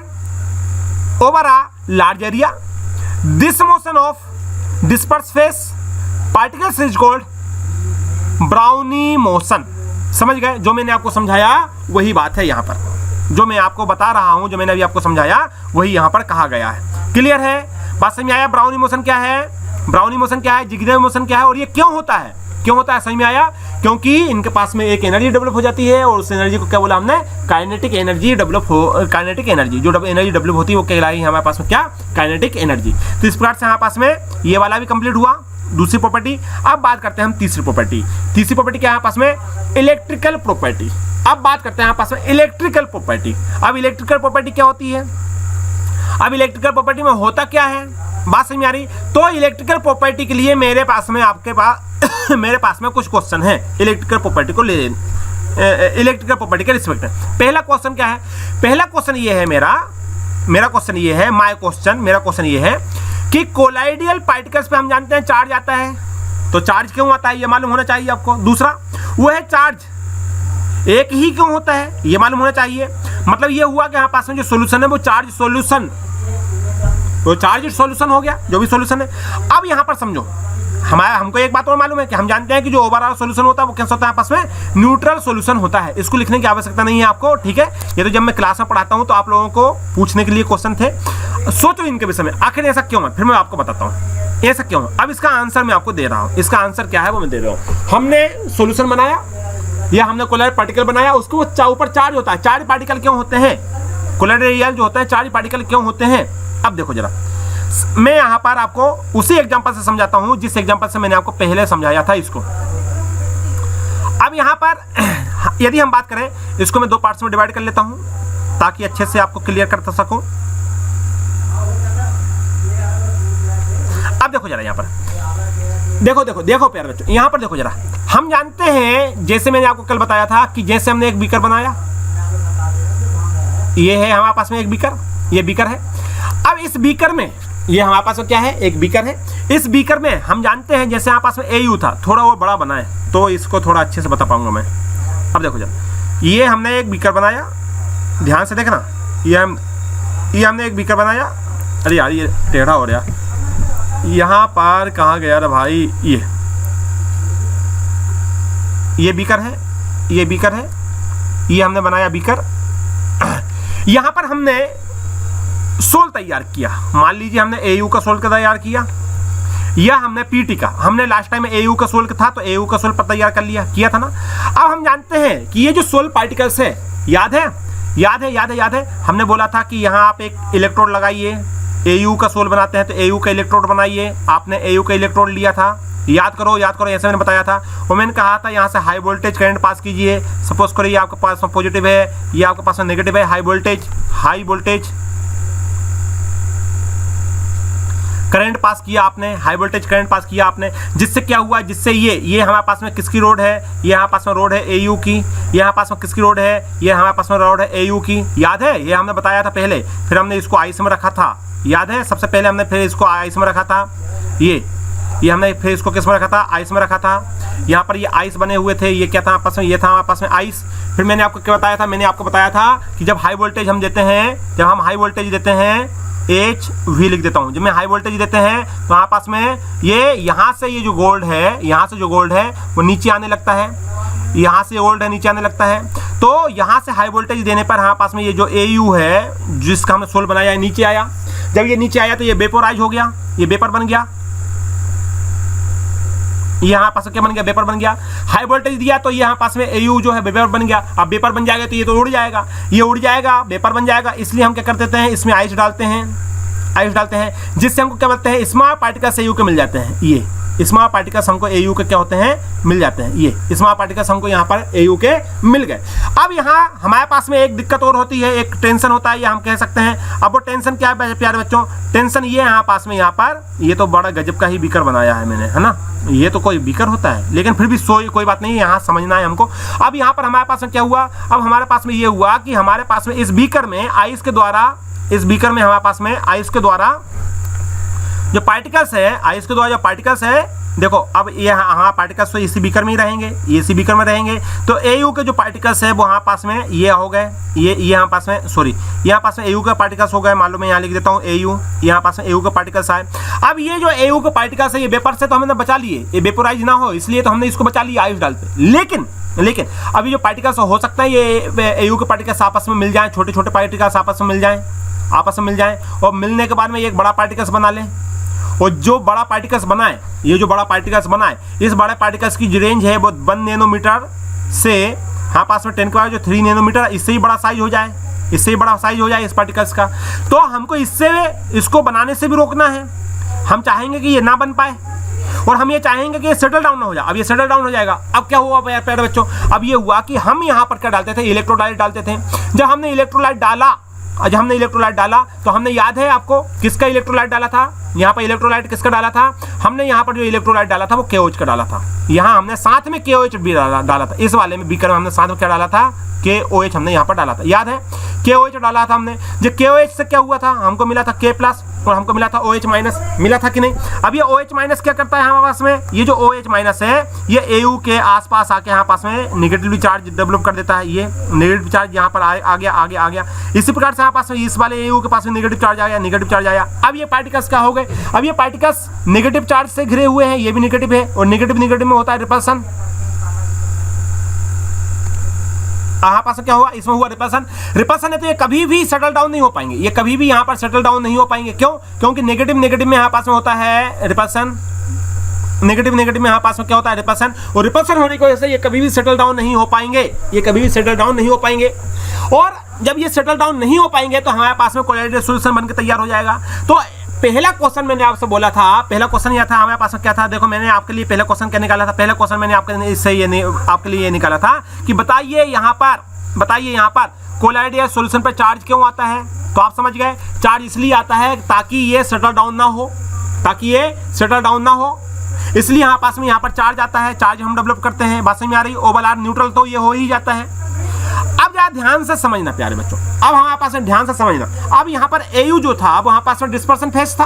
over a large area. This motion of disperse phase particles is called Brownian motion. समझ गए? जो मैंने आपको समझाया वही बात है यहाँ पर, जो मैं आपको बता रहा हूँ, जो मैंने अभी आपको समझाया वही यहाँ पर कहा गया है। क्लियर है? बात समझ में आया? ब्राउनी मोशन क्या है, जिगजैग मोशन क्या है, और ये क्यों होता है? समझ में आया? क्योंकि इनके पास में एक एनर्जी डेवलप हो जाती है, और उस एनर्जी को क्या बोला हमने? काइनेटिक एनर्जी डेवलप हो। काइनेटिक एनर्जी जो एनर्जी डेवलप होती है वो कहलाई हमारे पास में क्या? Kinetic energy. तो इस प्रकार से हमारे पास में ये वाला भी कंप्लीट हुआ, दूसरी प्रॉपर्टी। अब बात करते हैं हम तीसरी प्रॉपर्टी। तीसरी प्रॉपर्टी क्या है पास में? Electrical property. अब बात करते हैं पास में इलेक्ट्रिकल प्रॉपर्टी। अब इलेक्ट्रिकल प्रॉपर्टी क्या होती है? अब इलेक्ट्रिकल प्रॉपर्टी में होता क्या है? बात समझ में आ रही? तो इलेक्ट्रिकल प्रॉपर्टी के लिए मेरे पास में मेरे पास में कुछ क्वेश्चन है इलेक्ट्रिकल प्रॉपर्टी को इलेक्ट्रिकल प्रॉपर्टी के रिस्पेक्ट में। पहला क्वेश्चन क्या है? पहला क्वेश्चन ये है मेरा क्वेश्चन ये है कि कोलाइडियल पार्टिकल्स पे हम जानते हैं चार्ज आता है, तो चार्ज क्यों आता है ये मालूम होना चाहिए आपको। दूसरा वो है चार्ज एक ही क्यों होता है ये मालूम होना चाहिए। मतलब ये हुआ कि यहाँ पास में जो सॉल्यूशन है वो चार्ज सॉल्यूशन हो गया, जो भी सॉल्यूशन है। अब यहाँ पर समझो, हमको एक बात और मालूम है कि हम जानते हैं कि जो ओवरऑल सॉल्यूशन होता है वो कैसा होता है? आपस में न्यूट्रल सॉल्यूशन होता है। इसको लिखने की आवश्यकता नहीं है आपको, ठीक है? ये तो जब मैं क्लास में पढ़ाता हूँ तो आप लोगों को पूछने के लिए क्वेश्चन थे। सोचो इनके विषय में, आखिर ऐसा क्यों है, फिर मैं आपको बताता हूँ ऐसा क्यों है। अब इसका आंसर मैं आपको दे रहा हूँ। इसका आंसर क्या है वो मैं दे रहा हूँ। हमने सॉल्यूशन बनाया या हमने कोलाइडल पार्टिकल बनाया, उसके ऊपर चार्ज होता है। चार्ज पार्टिकल क्यों होते हैं? कोलाइडल जो होता है चार्ज पार्टिकल क्यों होते हैं? अब देखो जरा, मैं यहाँ पर आपको उसी एग्जांपल से समझाता हूँ जिस एग्जांपल से मैंने आपको पहले समझाया था इसको। अब यहाँ पर यदि हम बात करें, इसको मैं दो पार्ट्स में डिवाइड कर लेता हूँ ताकि अच्छे से आपको क्लियर कर सकूं। अब देखो जरा यहाँ पर, देखो प्यारे बच्चों, यहाँ पर देखो जरा। हम जानते हैं, जैसे मैंने आपको कल बताया था कि जैसे हमने एक बीकर बनाया, ये है हमारे पास में एक बीकर, ये बीकर है। अब इस बीकर में ये हमारे पास में क्या है? एक बीकर है। इस बीकर में हम जानते हैं जैसे हमारे पास में AU था, थोड़ा वो बड़ा बना है तो इसको थोड़ा अच्छे से बता पाऊंगा मैं। अब देखो जरा, ये हमने एक बीकर बनाया, ध्यान से देखना, ये हमने एक बीकर बनाया। अरे यार ये टेढ़ा हो रहा, यहाँ पर कहाँ गया रे भाई? ये बीकर है, ये हमने बनाया बीकर। यहाँ पर हमने सोल तैयार किया। मान लीजिए हमने AU का सोल तैयार किया या हमने PT का, हमने लास्ट टाइम AU का सोल था तो AU का सोल पर तैयार कर किया था ना। अब हम जानते हैं कि ये जो सोल पार्टिकल्स है, याद है हमने बोला था कि यहाँ आप एक इलेक्ट्रोड लगाइए, AU का सोल बनाते हैं तो AU का इलेक्ट्रोड बनाइए। आपने AU का इलेक्ट्रोड लिया था, याद करो ऐसे मैंने बताया था। और मैंने कहा था यहाँ से हाई वोल्टेज करंट पास कीजिए। सपोज करो ये आपके पास में पॉजिटिव है, ये आपके पास में नेगेटिव है। हाई वोल्टेज करंट पास किया आपने, हाई वोल्टेज करंट पास किया आपने, जिससे क्या हुआ, जिससे ये हमारे पास में किसकी रोड है, ये हमारे पास में रोड है AU की, ये हमारे पास में किसकी रोड है, ये हमारे पास में रोड है AU की, याद है, ये हमने बताया था पहले, फिर हमने इसको आइस में रखा था, याद है, सबसे पहले हमने फिर इसको आइस में रखा था, ये हमने फिर इसको किस में रखा था, आइस में रखा था, यहाँ पर ये आइस बने हुए थे, ये क्या था आपस में, ये था हमारे पास में आइस। फिर मैंने आपको क्या बताया था, मैंने आपको बताया था कि जब हाई वोल्टेज हम देते हैं, जब हम हाई वोल्टेज देते हैं HV लिख देता हूँ, जब मैं हाई वोल्टेज देते हैं तो हमारे पास में ये यहाँ से ये जो गोल्ड है, यहाँ से जो गोल्ड है वो नीचे आने लगता है, यहाँ से गोल्ड है नीचे आने लगता है, तो यहाँ से हाई वोल्टेज देने पर हमारे पास में ये जो AU है जिसका हमने सोल बनाया है नीचे आया, जब ये नीचे आया तो ये वेपोराइज हो गया, ये वेपर बन गया, यहाँ पास क्या बन गया, वेपर बन गया। हाई वोल्टेज दिया तो यहाँ पास में AU जो है वेपर बन गया। अब वेपर बन जाएगा तो ये तो उड़ जाएगा, ये उड़ जाएगा, वेपर बन जाएगा, इसलिए हम क्या कर देते हैं, इसमें आइस डालते हैं, जिससे हमको क्या बोलते हैं, स्मॉल पार्टिकल्स AU के मिल जाते हैं। ये स्मॉल पार्टिकल्स हमको AU के क्या होते हैं, मिल जाते हैं। ये स्मॉल पार्टिकल्स हमको यहाँ पर AU के मिल गए। अब यहाँ हमारे पास में एक दिक्कत और होती है, एक टेंशन होता है, ये हम कह सकते हैं। अब वो टेंशन क्या है प्यारे बच्चों, टेंशन ये यहाँ पास में, यहाँ पर ये तो बड़ा गजब का ही बीकर बनाया है मैंने, है ना, ये तो कोई बीकर होता है, लेकिन फिर भी कोई बात नहीं, यहाँ समझना है हमको। अब यहाँ पर हमारे पास में क्या हुआ, अब हमारे पास में ये हुआ कि हमारे पास में इस बीकर में आइस के द्वारा, इस बीकर में हमारे पास में आइस के द्वारा जो पार्टिकल्स है, आइस के द्वारा जो पार्टिकल्स है, देखो अब ये हाँ पार्टिकल्स तो इसी बीकर में ही रहेंगे, ये इसी बीकर में रहेंगे, तो AU के जो पार्टिकल्स है वो यहाँ पास में ये हो गए, ये यहाँ पास में, सॉरी यहाँ पास में AU के पार्टिकल्स हो गए, मान लो मैं यहाँ लिख देता हूँ AU, यहाँ पास में AU के पार्टिकल्स आए। अब ये जो AU के पार्टिकल्स है ये वेपर से तो हमने बचा लिए, ये वेपोराइज ना हो इसलिए तो हमने इसको बचा लिया आइस डाल पे, लेकिन अभी जो पार्टिकल्स हो सकता है ये AU के पार्टिकल्स आपस में मिल जाए, छोटे छोटे पार्टिकल्स आपस में मिल जाए, और मिलने के बाद में एक बड़ा पार्टिकल्स बना लें, और जो बड़ा पार्टिकल्स बनाए, ये जो बड़ा पार्टिकल्स बनाए, इस बड़े पार्टिकल्स की जो रेंज है वो 1 नैनोमीटर से हाँ पास में 10 का जो 3 नैनोमीटर, इससे ही बड़ा साइज हो जाए, इससे ही बड़ा साइज हो जाए इस पार्टिकल्स का। तो हमको इसको बनाने से भी रोकना है, हम चाहेंगे कि ये ना बन पाए, और हम ये चाहेंगे कि ये सेटल डाउन ना हो जाए। अब ये सेटल डाउन हो जाएगा, अब क्या हुआ प्यारे बच्चों, अब ये हुआ कि हम यहाँ पर क्या डालते थे, इलेक्ट्रोलाइट डालते थे। जब हमने इलेक्ट्रोलाइट डाला, तो हमने, याद है आपको किसका इलेक्ट्रोलाइट डाला था, यहाँ पर इलेक्ट्रोलाइट किसका डाला था, हमने यहाँ पर जो इलेक्ट्रोलाइट डाला था वो KOH का डाला था। यहाँ हमने साथ में KOH भी डाला था, इस वाले में बीकर में हमने साथ में क्या डाला था, KOH हमने यहाँ पर डाला था, याद है KOH डाला था हमने। जो KOH से क्या हुआ था, हमको मिला था K+ और हमको मिला था OH- मिला था कि नहीं। अब ये OH- क्या करता है हमारे पास में, ये जो OH- है ये AU के आसपास आके यहाँ पास में निगेटिव चार्ज डेवलप कर देता है, ये निगेटिव चार्ज यहाँ पर आ गया। इसी प्रकार से यहाँ पास में इस वाले AU के पास में निगेटिव चार्ज आया। अब ये पार्टिकल्स क्या हो गए, अब ये पार्टिकल्स नेगेटिव चार्ज से घिरे हुए हैं, ये भी नेगेटिव है, और नेगेटिव में होता है रिपल्सन। यहाँ पास क्या हुआ, इसमें हुआ रिपल्सन है, तो ये कभी भी सेटल डाउन नहीं हो पाएंगे, ये कभी भी यहाँ पर सेटल डाउन नहीं हो पाएंगे। क्यों, क्योंकि नेगेटिव में यहाँ पास में होता है रिपल्सन, नेगेटिव में यहाँ पास में क्या होता है, रिपल्सन, और रिपल्सन होने की वजह से ये कभी भी सेटल डाउन नहीं हो पाएंगे, और जब ये सेटल डाउन नहीं हो पाएंगे तो हमारे पास में कोलाइडल सॉल्यूशन बनकर तैयार हो जाएगा। तो पहला क्वेश्चन मैंने आपसे बोला था, पहला क्वेश्चन यह था हमारे पास में क्या था, देखो मैंने आपके लिए पहला क्वेश्चन क्या निकाला था, पहला क्वेश्चन मैंने आपके लिए ये निकाला था कि बताइए यहाँ पर कोलाइडल सॉल्यूशन पर चार्ज क्यों आता है। तो आप समझ गए, चार्ज इसलिए आता है ताकि ये सेटल डाउन ना हो, इसलिए यहाँ पास में यहाँ पर चार्ज आता है, चार्ज हम डेवलप करते हैं। बात समझ में आ रही, ओवल आर न्यूट्रल तो ये हो ही जाता है। अब जरा ध्यान से समझना प्यारे बच्चों, अब हमारे पास में ध्यान से समझना, अब यहाँ पर AU जो था, अब वहाँ पास में डिस्पर्सन फेज था,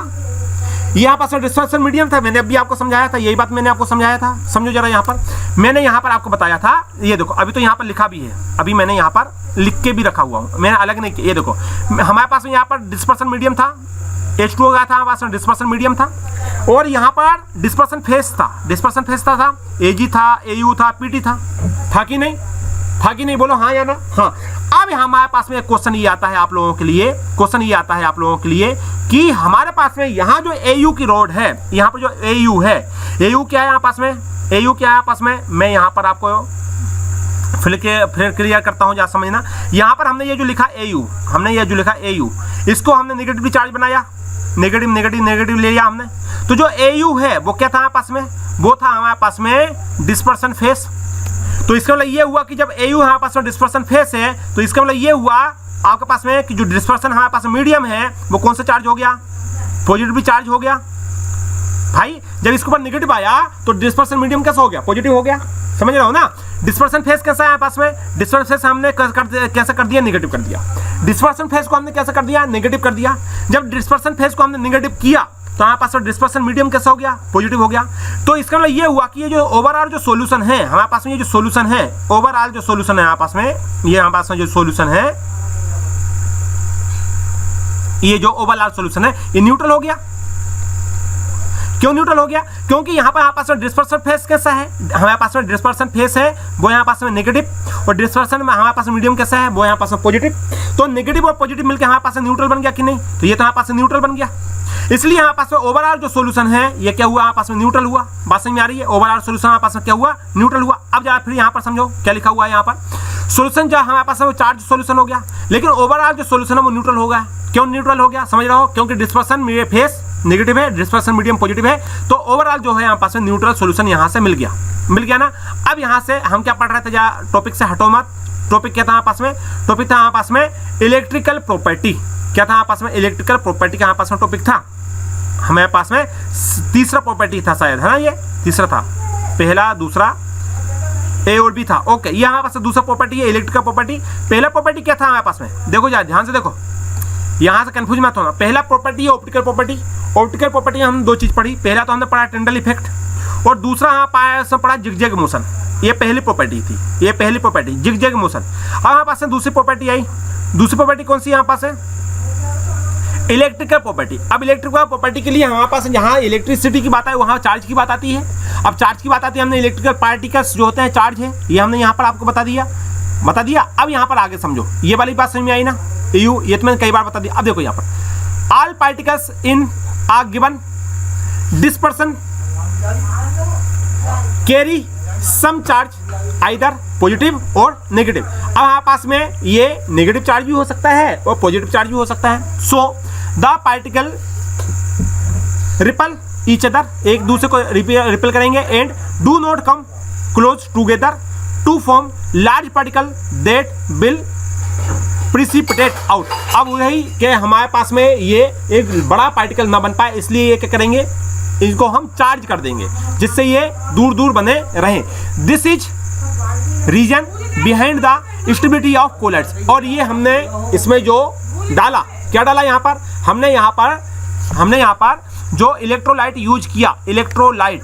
यहाँ पास में डिस्पर्सन मीडियम था। मैंने अभी आपको समझाया था, यही बात मैंने आपको समझाया था, समझो जरा। यहाँ पर मैंने यहाँ पर आपको बताया था, ये देखो अभी तो यहाँ पर लिखा भी है, अभी मैंने यहाँ पर लिख के भी रखा हुआ हूँ, मैंने अलग नहीं किया। ये देखो हमारे पास में यहाँ पर डिस्पर्सन मीडियम था, H2O गया था, हमारे पास में डिस्पर्सन मीडियम था, और यहाँ पर डिस्पर्सन फेज था, AG था, AU था, PT था कि नहीं, बोलो हाँ या ना। हाँ, अब हमारे पास में क्वेश्चन ये आता है आप लोगों के लिए, कि हमारे पास में यहाँ जो AU की रोड है, यहाँ पर जो AU है, AU क्या है यहाँ पास में, मैं यहाँ पर आपको फिर क्लियर करता हूँ, जहाँ समझना। यहाँ पर हमने ये जो लिखा AU, इसको हमने नेगेटिव चार्ज बनाया, नेगेटिव ले लिया हमने। तो जो AU है वो क्या था हमारे पास में, वो था हमारे पास में डिस्पर्सन फेज। तो इसका मतलब ये हुआ कि जब AU हमारे पास में डिस्पर्सन फेज है, तो इसका मतलब ये हुआ आपके पास में कि जो डिस्पर्सन हमारे पास मीडियम है वो कौन सा चार्ज हो गया, पॉजिटिव चार्ज हो गया। भाई जब इसके ऊपर नेगेटिव आया तो डिस्पर्सन मीडियम कैसा हो गया, पॉजिटिव हो गया, समझ रहे हो ना। डिस्पर्सन फेज कैसा है आपस में, डिस्पर्सन फेज हमने कैसा कर दिया, नेगेटिव कर दिया। डिस्पर्सन फेज को हमने कैसा कर दिया, नेगेटिव कर दिया। जब डिस्पर्सन फेज को हमने नेगेटिव किया तो हमारे पास डिस्पर्सन मीडियम कैसा हो गया, पॉजिटिव हो गया। तो इसका मतलब ये हुआ कि ये जो ओवरऑल जो सॉल्यूशन है हमारे पास में, ये जो सॉल्यूशन है, ओवरऑल जो सॉल्यूशन है हमारे पास में, ये हमारे पास में जो सॉल्यूशन है, ये जो ओवरऑल सॉल्यूशन है ये न्यूट्रल हो गया। क्यों न्यूट्रल हो गया, क्योंकि यहाँ पर हमारे पास में डिस्पर्सन फेज कैसा है, हमारे पास में डिस्पर्सन फेज है वो यहाँ पास में नेगेटिव, और डिस्पर्सन में हमारे पास मीडियम कैसा है वो यहाँ पास में पॉजिटिव। तो नेगेटिव और पॉजिटिव मिलकर हमारे पास न्यूट्रल बन गया कि नहीं, तो ये तो हमारे पास न्यूट्रल बन गया। इसलिए हमारे पास में ओवरऑल जो सॉल्यूशन है ये क्या हुआ, हमारे पास में न्यूट्रल हुआ। बात समझ में आ रही है, ओवरऑल सॉल्यूशन हमारे पास में क्या हुआ, न्यूट्रल हुआ। अब जरा फिर यहाँ पर समझो क्या लिखा हुआ है, यहाँ पर सॉल्यूशन जो हमारे पास है वो चार्ज सॉल्यूशन हो गया, लेकिन ओवरऑल जो सॉल्यूशन है वो न्यूट्रल हो गया। क्यों न्यूट्रल हो गया, समझ रहे हो, क्योंकि डिस्पर्सन फेज नेगेटिव है, डिस्पर्सन मीडियम पॉजिटिव है, तो ओवरऑल जो है हमारे पास में न्यूट्रल सॉल्यूशन यहाँ से मिल गया ना। अब यहाँ से हम क्या पढ़ रहे थे, जरा टॉपिक से हटो मत। टॉपिक क्या था हमारे पास में, टॉपिक था हमारे पास में इलेक्ट्रिकल प्रॉपर्टी। क्या था हमारे पास में, इलेक्ट्रिकल प्रॉपर्टी का हमारे पास में टॉपिक था। हमारे पास में तीसरा प्रॉपर्टी था शायद, है ना, ये तीसरा था, पहला दूसरा ए और बी था। ओके, ये हमारे पास दूसरा प्रॉपर्टी है इलेक्ट्रिकल प्रॉपर्टी। पहला प्रॉपर्टी क्या था हमारे पास में, देखो जरा ध्यान से देखो, यहाँ से कंफ्यूज मत होना। पहला प्रॉपर्टी है ऑप्टिकल प्रॉपर्टी। ऑप्टिकल प्रॉपर्टी हम दो चीज पढ़ी, पहला तो हमने पढ़ा टिंडल इफेक्ट, और दूसरा हमारे पढ़ा जिगजैग मोशन। ये पहली प्रॉपर्टी थी, ये पहली प्रॉपर्टी जिगजैग मोशन। अब हमारे पास दूसरी प्रॉपर्टी आई। दूसरी प्रॉपर्टी कौन सी यहाँ पास है, इलेक्ट्रिकल प्रॉपर्टी। अब इलेक्ट्रिकल प्रॉपर्टी के लिए हमारे पास जहाँ इलेक्ट्रिसिटी की बात है वहाँ चार्ज की बात आती है। अब चार्ज की बात आती है, हमने इलेक्ट्रिकल पार्टिकल्स जो होते हैं चार्ज है, ये हमने यहाँ पर आपको बता दिया। अब यहाँ पर आगे समझो, ये वाली बात समझ में आई ना, ये तो मैंने कई बार बता दिया। अब देखो यहाँ पर all particles in a given dispersion carry some charge either positive और नेगेटिव। अब हमारे पास में ये नेगेटिव चार्ज भी हो सकता है और पॉजिटिव चार्ज भी हो सकता है। So the particle repel each other, एक दूसरे को रिपेल करेंगे, and do not come close together to form large particle that will precipitate out. अब वही कि हमारे पास में ये एक बड़ा पार्टिकल ना बन पाए, इसलिए ये क्या करेंगे, इनको हम चार्ज कर देंगे जिससे ये दूर दूर बने रहें। This is reason behind the stability of colloids. और ये हमने इसमें जो डाला, क्या डाला यहाँ पर, हमने यहाँ पर जो इलेक्ट्रोलाइट यूज किया, इलेक्ट्रोलाइट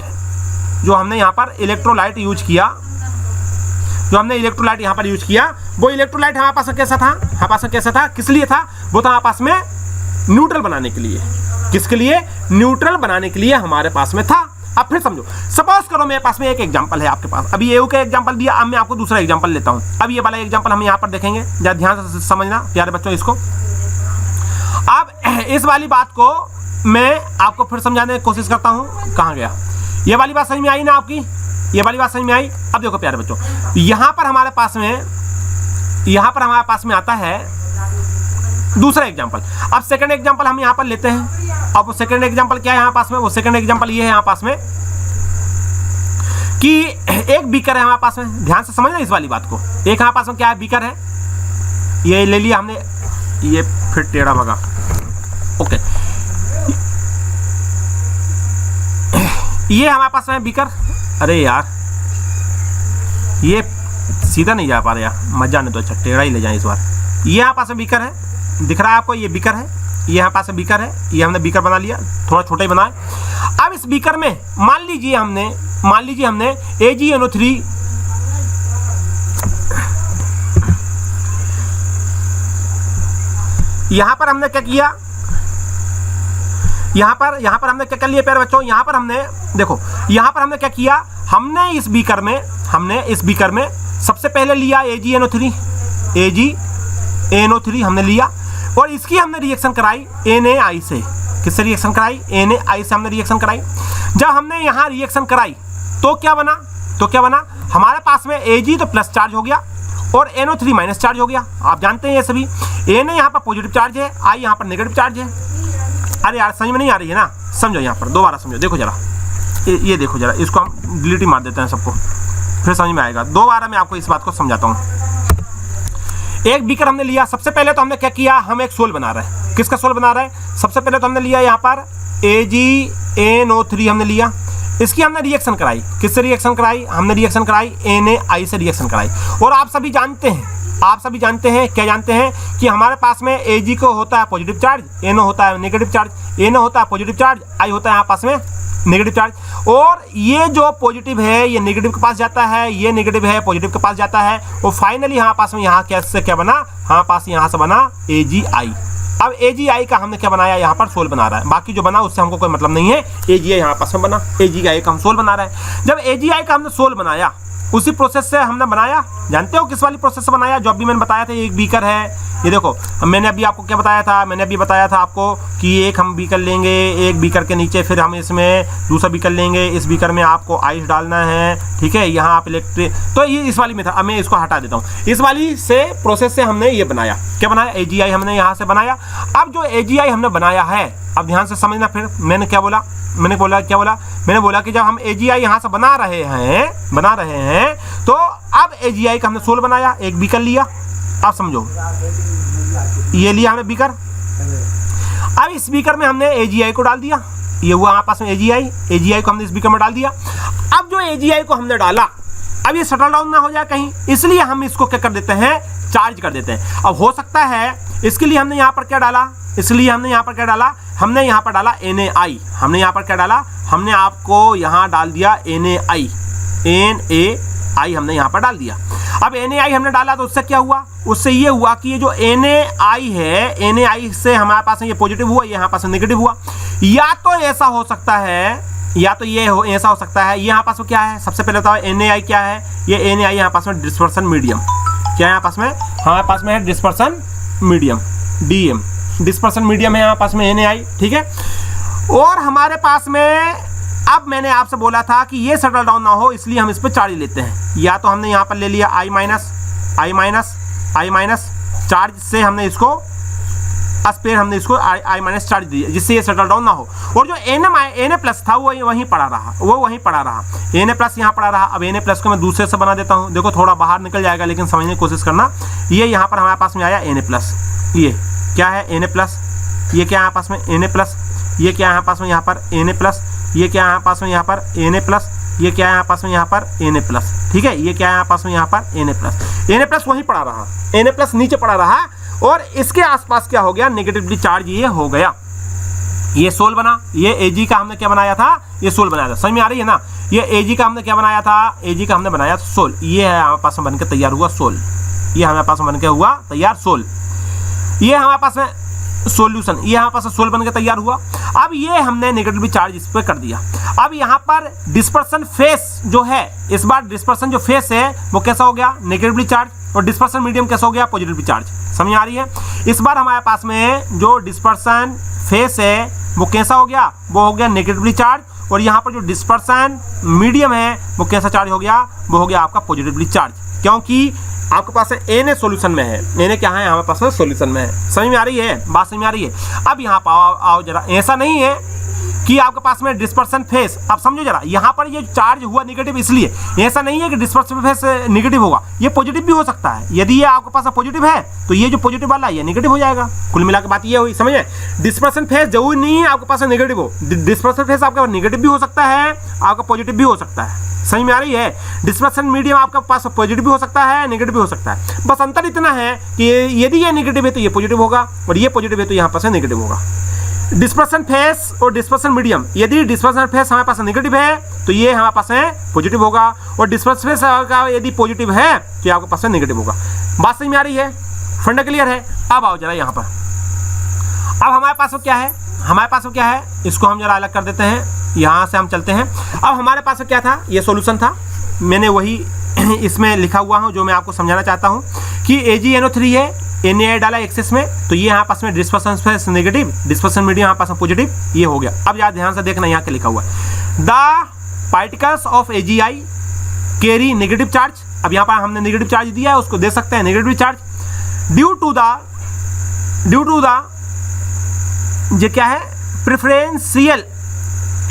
यहाँ पर यूज किया, वो इलेक्ट्रोलाइट हमारे पास कैसा था, किस लिए था, वो था हमारे पास में न्यूट्रल बनाने के लिए। किसके लिए, न्यूट्रल बनाने के लिए हमारे पास में था। अब फिर समझो, सपोज करो मेरे पास में एक एग्जांपल है आपके पास, अभी एयू का एग्जांपल दिया, अब मैं आपको दूसरा एग्जांपल लेता हूं। अब ये वाला एग्जांपल हम यहाँ पर देखेंगे, जरा ध्यान से समझना प्यारे बच्चों इसको। अब इस वाली बात को मैं आपको फिर समझाने की कोशिश करता हूँ। कहाँ गया, ये वाली बात समझ में आई ना आपकी, ये वाली बात समझ में आई। अब देखो प्यारे बच्चों, यहाँ पर हमारे पास में आता है दूसरा एग्जांपल। अब सेकंड एग्जांपल हम यहाँ पर लेते हैं। अब वो सेकंड एग्जांपल क्या है यहाँ पास में, वो सेकंड एग्जांपल ये है यहाँ पास में कि एक बीकर है हमारे पास में, ध्यान से समझना इस वाली बात को। एक हमारे पास में क्या है, बीकर है, ये ले लिया हमने, ये फिर टेढ़ा भगा, ओके। ये हमारे पास में बीकर, अरे यार ये सीधा नहीं जा पा रहा यार, मत जाने तो, अच्छा टेढ़ा ही ले जाए इस बार। ये यहाँ पास में बीकर है, दिख रहा है आपको, ये बीकर है, ये यहाँ पास में बीकर है, ये हमने बीकर बना लिया, थोड़ा छोटा ही बनाए। अब इस बीकर में मान लीजिए हमने AgNO3 यहाँ पर हमने क्या किया, यहाँ पर हमने क्या कर लिया प्यारे बच्चों, यहाँ पर हमने देखो, यहाँ पर हमने क्या किया, हमने इस बीकर में सबसे पहले लिया AgNO3 हमने लिया, और इसकी हमने रिएक्शन कराई NaI से। किससे रिएक्शन कराई, NaI से हमने रिएक्शन कराई। जब हमने यहाँ रिएक्शन कराई तो क्या बना, हमारे पास में Ag तो प्लस चार्ज हो गया और NO3 माइनस चार्ज हो गया। आप जानते हैं ये सभी, Na यहाँ पर पॉजिटिव चार्ज है, I यहाँ पर नेगेटिव चार्ज है। अरे यार समझ में नहीं आ रही है ना, समझो यहाँ पर दोबारा समझो, देखो जरा, ये देखो जरा, इसको हम डिलीट ही मार देते हैं सबको, फिर समझ में आएगा। दोबारा मैं आपको इस बात को समझाता हूँ। एक बीकर हमने लिया, सबसे पहले तो हमने क्या किया, हम एक सोल बना रहे हैं। किसका सोल बना रहे हैं, सबसे पहले तो हमने लिया यहाँ पर NO3 हमने लिया, इसकी हमने रिएक्शन कराई, किससे रिएक्शन कराई, हमने रिएक्शन कराई Na से रिएक्शन कराई। और आप सभी जानते हैं क्या जानते हैं कि हमारे पास में Ag को होता है पॉजिटिव चार्ज, NO होता है नेगेटिव चार्ज, NO होता है पॉजिटिव चार्ज, I होता है यहाँ पास में नेगेटिव चार्ज। और ये जो पॉजिटिव है ये नेगेटिव के पास जाता है, ये नेगेटिव है पॉजिटिव के पास जाता है, और फाइनली यहाँ पास में यहाँ कैसे क्या बना, यहाँ पास यहाँ से बना AgI। अब AgI का हमने क्या बनाया, यहाँ पर सोल बना रहा है, बाकी जो बना उससे हमको कोई मतलब नहीं है। AgI यहाँ पास में बना, AgI का हम सोल बना रहे हैं। जब AgI का हमने सोल बनाया, उसी प्रोसेस से हमने बनाया, जानते हो किस वाली प्रोसेस से बनाया, जो अभी मैंने बताया था, एक बीकर है, ये देखो मैंने अभी आपको क्या बताया था, मैंने अभी बताया था आपको कि एक हम बीकर लेंगे, एक बीकर के नीचे फिर हम इसमें दूसरा बीकर लेंगे, इस बीकर में आपको आइस डालना है, ठीक है, यहाँ आप इलेक्ट्रिक, तो ये इस वाली में था। अब मैं इसको हटा देता हूँ, इस वाली से प्रोसेस से हमने ये बनाया, क्या बनाया, AgI हमने यहाँ से बनाया। अब जो AgI हमने बनाया है, अब ध्यान से समझना, फिर मैंने क्या बोला, मैंने बोला कि जब हम AgI यहाँ से बना रहे हैं तो अब AgI का हमने सोल बनाया, एक बीकर लिया, आप समझो ये लिया हमने बीकर, अब इस बीकर में हमने AgI को डाल दिया, ये हुआ हमारे पास में AgI को हमने इस बीकर में डाल दिया। अब जो AgI को हमने डाला, अब ये शटल डाउन ना हो जाए कहीं, इसलिए हम इसको क्या कर देते हैं, चार्ज कर देते हैं। अब हो सकता है इसके लिए हमने यहाँ पर क्या डाला, हमने यहाँ पर डाला NaI, हमने यहाँ पर क्या डाला, हमने आपको यहाँ डाल दिया NaI हमने यहाँ पर डाल दिया। अब NaI हमने डाला तो उससे क्या हुआ, उससे ये हुआ कि ये जो NaI है, NaI से हमारे पास ये पॉजिटिव हुआ, ये यहाँ पास नेगेटिव हुआ। या तो ऐसा हो सकता है, ऐसा हो सकता है, ये यहाँ पास में क्या है, सबसे पहले बताओ NaI क्या है, ये NaI यहाँ पास में डिस्पर्सन मीडियम, क्या यहाँ पास में, हमारे पास में है dispersion medium, DM dispersion medium है यहाँ पास में NaI, ठीक है। और हमारे पास में, अब मैंने आपसे बोला था कि ये शटल डाउन ना हो, इसलिए हम इस पर चार्ज लेते हैं। या तो हमने यहाँ पर ले लिया I माइनस चार्ज से हमने इसको स्पेयर, हमने इसको I माइनस चार्ज दिया, जिससे ये शटल डाउन ना हो। और जो Na प्लस था वो वहीं पड़ा रहा, Na प्लस यहाँ पड़ा रहा। अब Na प्लस को मैं दूसरे से बना देता हूँ, देखो थोड़ा बाहर निकल जाएगा लेकिन समझने की कोशिश करना। ये यहाँ पर हमारे पास में आया Na प्लस, ये क्या है Na प्लस, ये क्या यहाँ पास में Na प्लस, ये क्या यहाँ पास में यहाँ पर Na प्लस, ये क्या यहाँ पास में यहाँ पर Na प्लस, ये क्या यहाँ पास में यहाँ पर Na प्लस, ठीक है, ये क्या यहाँ पास में यहाँ पर Na प्लस वहीं पड़ा रहा, Na प्लस नीचे पड़ा रहा, और इसके आसपास क्या हो गया, नेगेटिवली चार्ज ये हो गया, ये सोल बना। ये Ag का हमने क्या बनाया था, ये सोल बनाया था, समझ में आ रही है ना। ये Ag का हमने क्या बनाया था, Ag का हमने बनाया सोल, ये है हमारे पास में बनकर तैयार हुआ सोल, ये हमारे पास में बनकर हुआ तैयार सोल, ये हमारे पास में सॉल्यूशन, ये यहाँ पर सोल बनकर तैयार हुआ। अब ये हमने नेगेटिव चार्ज इस पर कर दिया। अब यहाँ पर डिस्पर्सन फेस जो है, इस बार डिस्पर्सन जो फेस है वो कैसा हो गया, नेगेटिवली चार्ज, और डिस्पर्सन मीडियम कैसा हो गया, पॉजिटिवली चार्ज, समझ आ रही है। इस बार हमारे पास में जो डिस्पर्सन फेस है वो कैसा हो गया, वो हो गया नेगेटिवली चार्ज, और यहाँ पर जो डिस्पर्सन मीडियम है वो कैसा चार्ज हो गया, वो हो गया आपका पॉजिटिवली चार्ज, क्योंकि आपके पास है Na सॉल्यूशन में है, Na क्या है हमारे पास में सॉल्यूशन में है, समझ में आ रही है, बात समझ में आ रही है। अब यहाँ पर आओ जरा, ऐसा नहीं है कि आपके पास में डिस्पर्सन फेस, आप समझो जरा, यहाँ पर ये चार्ज हुआ नेगेटिव, इसलिए ऐसा नहीं है कि डिस्पर्सन फेस नेगेटिव होगा, ये पॉजिटिव भी हो सकता है। यदि ये आपके पास पॉजिटिव है तो ये जो पॉजिटिव वाला ये नेगेटिव हो जाएगा, कुल मिला के बात ये हुई, समझे। डिस्पर्सन फेस जरूरी नहीं है आपके पास नेगेटिव हो, डिस्पर्सन फेस आपका नेगेटिव भी हो सकता है, आपका पॉजिटिव भी हो सकता है, समझ में आ रही है। डिस्पर्सन मीडियम आपके पास पॉजिटिव भी हो सकता है, नेगेटिव भी हो सकता है, बस अंतर इतना है कि यदि ये नेगेटिव है तो ये पॉजिटिव होगा, और ये पॉजिटिव है तो यहाँ पास नेगेटिव होगा। डिस्पर्सन फेस और डिस्पर्सन मीडियम, यदि डिस्पर्सन फेस हमारे पास नेगेटिव है तो ये हमारे पास है पॉजिटिव होगा, और डिस्पर्सन फेस का यदि पॉजिटिव है तो आपके पास नेगेटिव होगा। बात समझ में आ रही है, फंडा क्लियर है। अब आओ जरा यहाँ पर, अब हमारे पास क्या है, इसको हम जरा अलग कर देते हैं, यहाँ से हम चलते हैं। अब हमारे पास क्या था, ये सॉल्यूशन था, मैंने वही इसमें लिखा हुआ हूँ जो मैं आपको समझाना चाहता हूँ कि AgNO3 है, Na डाला एक्सेस में, तो ये यहाँ पास में dispersion face negative, dispersion medium यहाँ पास में पॉजिटिव, ये हो गया। अब यार ध्यान से देखना यहाँ क्या लिखा हुआ है, the particles of AgI carry negative charge. अब यहाँ पर हमने नेगेटिव चार्ज दिया है, उसको दे सकते हैं negative charge due to the ये क्या है, preferential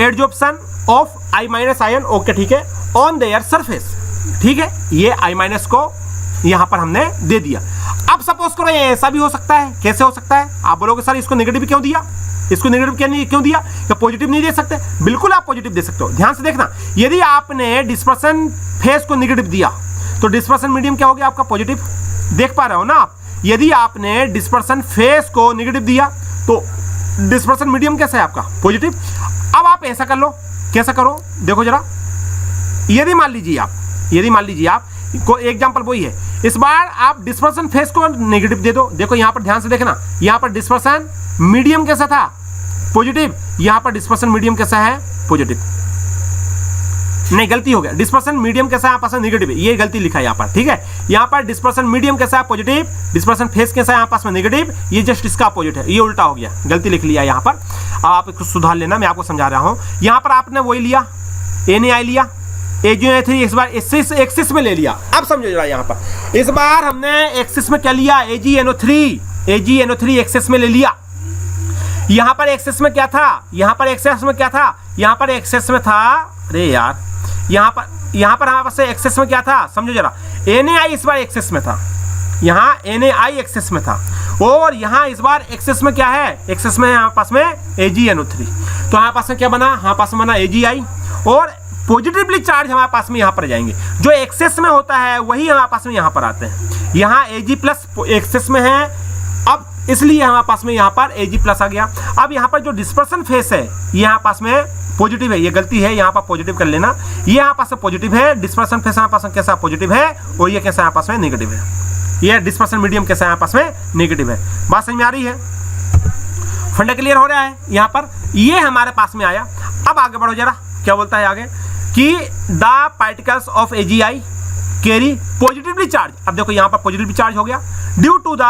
adsorption of I minus ion, okay ठीक है, ऑन देयर सरफेस, ठीक है, ये I माइनस को यहाँ पर हमने दे दिया। अब सपोज करो ये ऐसा भी हो सकता है, कैसे हो सकता है, आप बोलोगे सर इसको नेगेटिव क्यों दिया, इसको नेगेटिव क्यों दिया? क्या पॉजिटिव नहीं दे सकते? बिल्कुल आप पॉजिटिव दे सकते हो। ध्यान से देखना, यदि आपने डिस्पर्सन फेस को नेगेटिव दिया तो डिस्पर्सन मीडियम क्या हो गया आपका? पॉजिटिव। देख पा रहे हो ना आप? यदि आपने डिस्पर्सन फेस को नेगेटिव दिया तो डिस्पर्सन मीडियम कैसा है आपका? पॉजिटिव। अब आप ऐसा कर लो, कैसा करो देखो जरा, यदि मान लीजिए आप को एग्जांपल वही है, इस बार आप डिस्पर्सन फेस को नेगेटिव दे दो। देखो यहां पर ध्यान से देखना, यहां पर डिस्पर्सन मीडियम कैसा था? पॉजिटिव। यहां पर डिस्पर्सन मीडियम कैसा है? पॉजिटिव। नहीं, गलती हो गया, डिस्पर्सन मीडियम कैसा है यहाँ पास? नेगेटिव है, ये गलती लिखा है यहाँ पर, ठीक है। यहाँ पर डिस्पर्सन मीडियम कैसा है? पॉजिटिव। डिस्पर्सन फेस कैसा है यहाँ पास में? नेगेटिव। ये जस्ट इसका अपोजिट है, ये उल्टा हो गया, गलती लिख लिया यहाँ पर। अब आप इसको सुधार लेना, मैं आपको समझा रहा हूँ। यहाँ पर आपने वही लिया, NaI लिया, AgNO3 इस बार एक्सिस में ले लिया। अब समझो जरा, यहाँ पर इस बार हमने एक्सिस में क्या लिया? AgNO3 एक्सिस में ले लिया। यहाँ पर एक्सिस में क्या था? यहाँ पर एक्सिस में था, अरे यार, यहाँ पर हमारे पास एक्सेस में क्या था? समझो जरा, NaI इस बार एक्सेस में था, यहाँ NaI एक्सेस में था, और यहाँ इस बार एक्सेस में क्या है? एक्सेस में हमारे पास में AgNO3। तो हमारे पास में क्या बना? हमारे पास में बना AgI, और पॉजिटिवली चार्ज हमारे पास में यहाँ पर जाएंगे। जो एक्सेस में होता है वही हमारे पास में यहाँ पर आते हैं। यहाँ Ag प्लस एक्सेस में है, अब इसलिए हमारे पास में यहाँ पर Ag प्लस आ गया। अब यहाँ पर जो डिस्पर्सन फेस है ये यहाँ पास में पॉजिटिव है, ये गलती है, यहाँ पर पॉजिटिव कर लेना। ये यहाँ पास में पॉजिटिव है, डिस्पर्सन फेस यहाँ पास में कैसा? पॉजिटिव है, और ये कैसा यहाँ पास में? नेगेटिव है। ये डिस्पर्सन मीडियम कैसा यहाँ पास में? नेगेटिव है। बात समझ में आ रही है? फंडा क्लियर हो रहा है यहाँ पर? ये हमारे पास में आया। अब आगे बढ़ो जरा, क्या बोलता है आगे कि the particles of AgI carry positively charge. अब देखो यहाँ पर पॉजिटिवली चार्ज हो गया due to the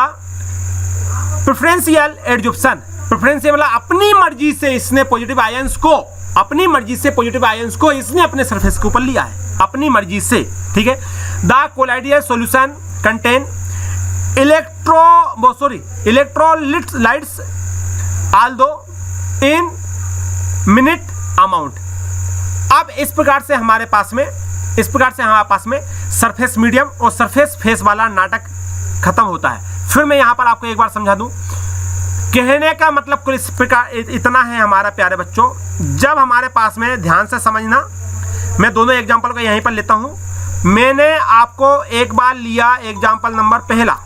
preferential adsorption. Preferential मतलब अपनी मर्जी से इसने पॉजिटिव आयंस को इसने अपने सरफेस के ऊपर लिया है, अपनी मर्जी से, ठीक है। The colloidal solution contain electrolytes Aldous in minute amount. अब इस प्रकार से हमारे पास में सरफेस मीडियम और सरफेस फेस वाला नाटक खत्म होता है। फिर मैं यहाँ पर आपको एक बार समझा दूं, कहने का मतलब कुल इस प्रकार इतना है हमारा प्यारे बच्चों। जब हमारे पास में, ध्यान से समझना, मैं दोनों एग्जाम्पल को यहीं पर लेता हूँ। मैंने आपको एक बार लिया एग्जाम्पल नंबर पहला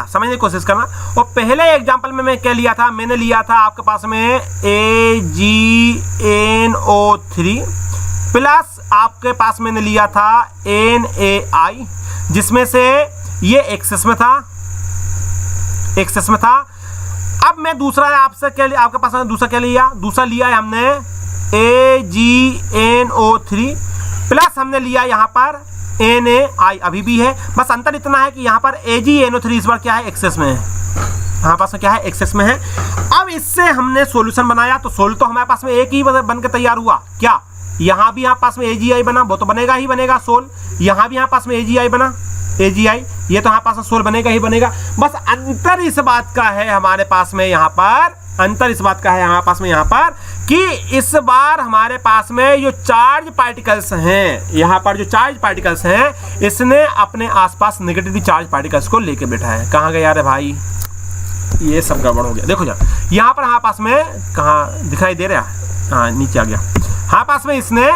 समझने की कोशिश करना, और पहले एग्जाम्पल में मैं क्या लिया था? मैंने लिया था आपके पास में AgNO3 प्लस आपके पास मैंने लिया था NaI, जिसमें से ये एक्सेस में था। अब मैं दूसरा आपसे क्या लिया? आपके पास में दूसरा क्या लिया? दूसरा लिया है हमने AgNO3 प्लस हमने लिया यहाँ पर NaI, अभी भी है, बस अंतर इतना है कि यहाँ पर AgNO3 इस बार क्या है? एक्सेस में है, हमारे पास में क्या है? एक्सेस में है। अब इससे हमने सॉल्यूशन बनाया, तो सोल तो हमारे पास में एक ही बन के तैयार हुआ। क्या यहाँ भी यहाँ पास में AgI बना? वो तो बनेगा सोल। यहाँ भी यहाँ पास में AgI बना, AgI, ये तो यहाँ पास में सोल बनेगा ही बनेगा। बस अंतर इस बात का है हमारे पास में यहाँ पर, कि इस बार हमारे पास में जो चार्ज पार्टिकल्स हैं, यहाँ पर जो चार्ज पार्टिकल्स हैं, इसने अपने आसपास नेगेटिवली चार्ज पार्टिकल्स को लेके बैठा है। कहाँ गया रे भाई? ये सब गड़बड़ हो गया। देखो जरा, यहाँ पर हमारे पास में कहाँ दिखाई दे रहा है? हाँ, नीचे आ गया। हमारे पास में इसने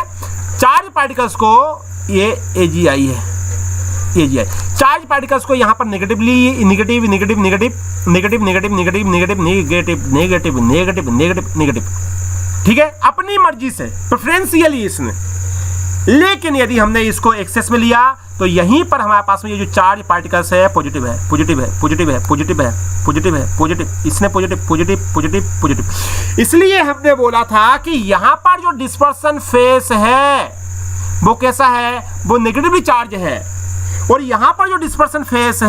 चार्ज पार्टिकल्स को, ये AgI है, AgI चार्ज पार्टिकल्स को यहाँ पर नेगेटिव, ठीक है, अपनी मर्जी से प्रेफरेंशियली इसने। लेकिन यदि हमने इसको एक्सेस में लिया तो यहीं पर हमारे पास में ये जो चार्ज पार्टिकल्स है पॉजिटिव है, इसने पॉजिटिव। इसलिए हमने बोला था कि यहाँ पर जो डिस्पर्सन फेस है वो कैसा है? वो नेगेटिवली चार्ज है, और यहाँ पर जो डिस्पर्सन फेस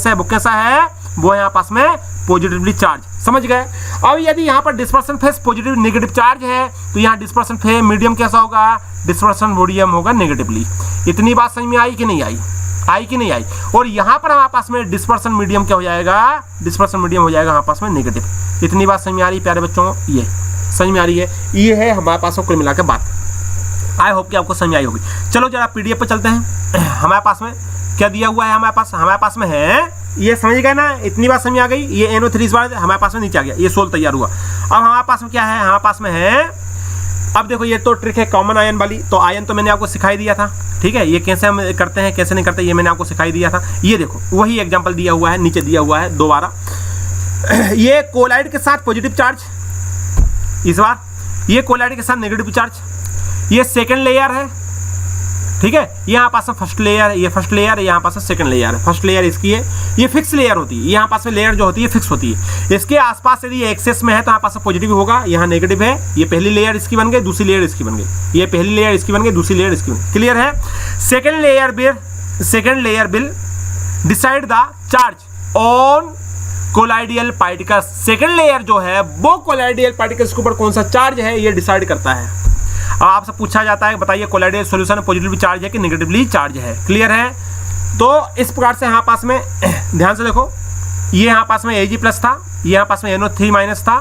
है वो कैसा है? वो यहाँ पास में पॉजिटिवली चार्ज। समझ गए? अब यदि यहाँ पर dispersion face positive negative charge है तो यहाँ डिस्पर्सन फेस मीडियम कैसा होगा? डिस्पर्सन मीडियम होगा नेगेटिवली। इतनी बात समझ में आई कि नहीं आई? और यहाँ पर हमारे पास में डिस्पर्सन मीडियम क्या हो जाएगा? डिस्पर्सन मीडियम हो जाएगा हमारे पास में नेगेटिव। इतनी बात समझ में आ रही प्यारे बच्चों? ये समझ में आ रही है? ये है हमारे पास में कुल मिला के बात। आई होप कि आपको समझ आई होगी। चलो जरा PDF पर चलते हैं। हमारे पास में क्या दिया हुआ है? हमारे पास में है ये समझ गए ना, इतनी बात समझ आ गई। ये NO3 इस बार हमारे पास में नीचे आ गया, ये सोल तैयार हुआ। अब हमारे पास में क्या है, हमारे पास में है, अब देखो ये तो ट्रिक है कॉमन आयन वाली, तो आयन तो मैंने आपको सिखाई दिया था, ठीक है। ये कैसे हम करते हैं कैसे नहीं करते ये मैंने आपको सिखाई दिया था। ये देखो वही एग्जांपल दिया हुआ है, नीचे दिया हुआ है दोबारा। ये कोलाइड के साथ पॉजिटिव चार्ज, इस बार ये कोलाइड के साथ नेगेटिव चार्ज, ये सेकंड लेयर है, ठीक है। यहाँ पास में फर्स्ट लेयर, ये फर्स्ट लेयर है, यहाँ पास में सेकंड लेयर है। फर्स्ट लेयर इसकी है, ये फिक्स लेयर होती है, यहाँ पास में लेयर जो होती है फिक्स होती है। इसके आसपास यदि एक्सेस में है तो यहाँ पास में पॉजिटिव होगा, यहाँ नेगेटिव है। ये पहली लेयर इसकी बन गई, दूसरी लेयर इसकी बन गई, ये पहली लेयर इसकी बन गई, दूसरी लेयर इसकी बन गई। क्लियर है। Second layer will decide the charge on colloidal particles. Second layer जो है वो कोलाइडियल पार्टिकल्स के ऊपर कौन सा चार्ज है ये डिसाइड करता है। अब आपसे पूछा जाता है बताइए कोलाइडियल सॉल्यूशन पॉजिटिवली चार्ज है कि नेगेटिवली चार्ज है। क्लियर है। तो इस प्रकार से यहाँ पास में ध्यान से देखो, ये यहाँ पास में Ag प्लस था, ये यहाँ पास में NO3 माइनस था,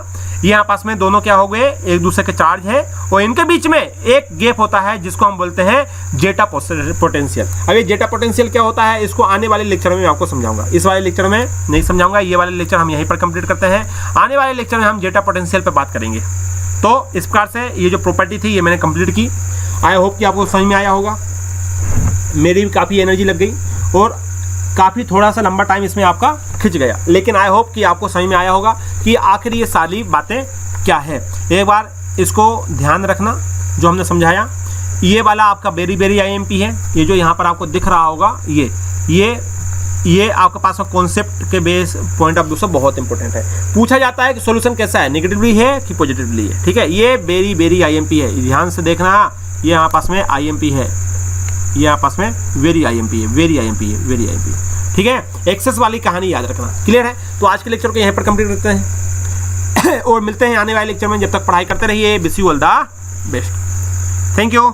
ये यहाँ पास में दोनों क्या हो गए एक दूसरे के चार्ज है, और इनके बीच में एक गैप होता है जिसको हम बोलते हैं जेटा पोटेंशियल। अब ये जेटा पोटेंशियल क्या होता है इसको आने वाले लेक्चर में मैं आपको समझाऊंगा, इस वाले लेक्चर में नहीं समझाऊंगा, ये वाले लेक्चर हम यहीं पर कंप्लीट करते हैं। आने वाले लेक्चर में हम जेटा पोटेंशियल पर बात करेंगे। तो इस प्रकार से ये जो प्रॉपर्टी थी ये मैंने कंप्लीट की। आई होप कि आपको समझ में आया होगा। मेरी भी काफ़ी एनर्जी लग गई और काफ़ी थोड़ा सा लंबा टाइम इसमें आपका खिंच गया, लेकिन आई होप कि आपको समझ में आया होगा कि आखिर ये सारी बातें क्या है। एक बार इसको ध्यान रखना जो हमने समझाया। ये वाला आपका वेरी IMP है, ये जो यहाँ पर आपको दिख रहा होगा ये आपके पास में कॉन्सेप्ट के बेस पॉइंट ऑफ व्यू से बहुत इंपॉर्टेंट है। पूछा जाता है कि सॉल्यूशन कैसा है, नेगेटिवली है कि पॉजिटिवली है, ठीक है। ये वेरी IMP है, ध्यान से देखना। ये यहाँ पास में IMP है, ये यहाँ पास में वेरी IMP है, ठीक है। एक्सेस वाली कहानी याद रखना। क्लियर है। तो आज के लेक्चर को यहीं पर कंप्लीट करते हैं और मिलते हैं आने वाले लेक्चर में। जब तक पढ़ाई करते रहिए। Wish you all the best. Thank you.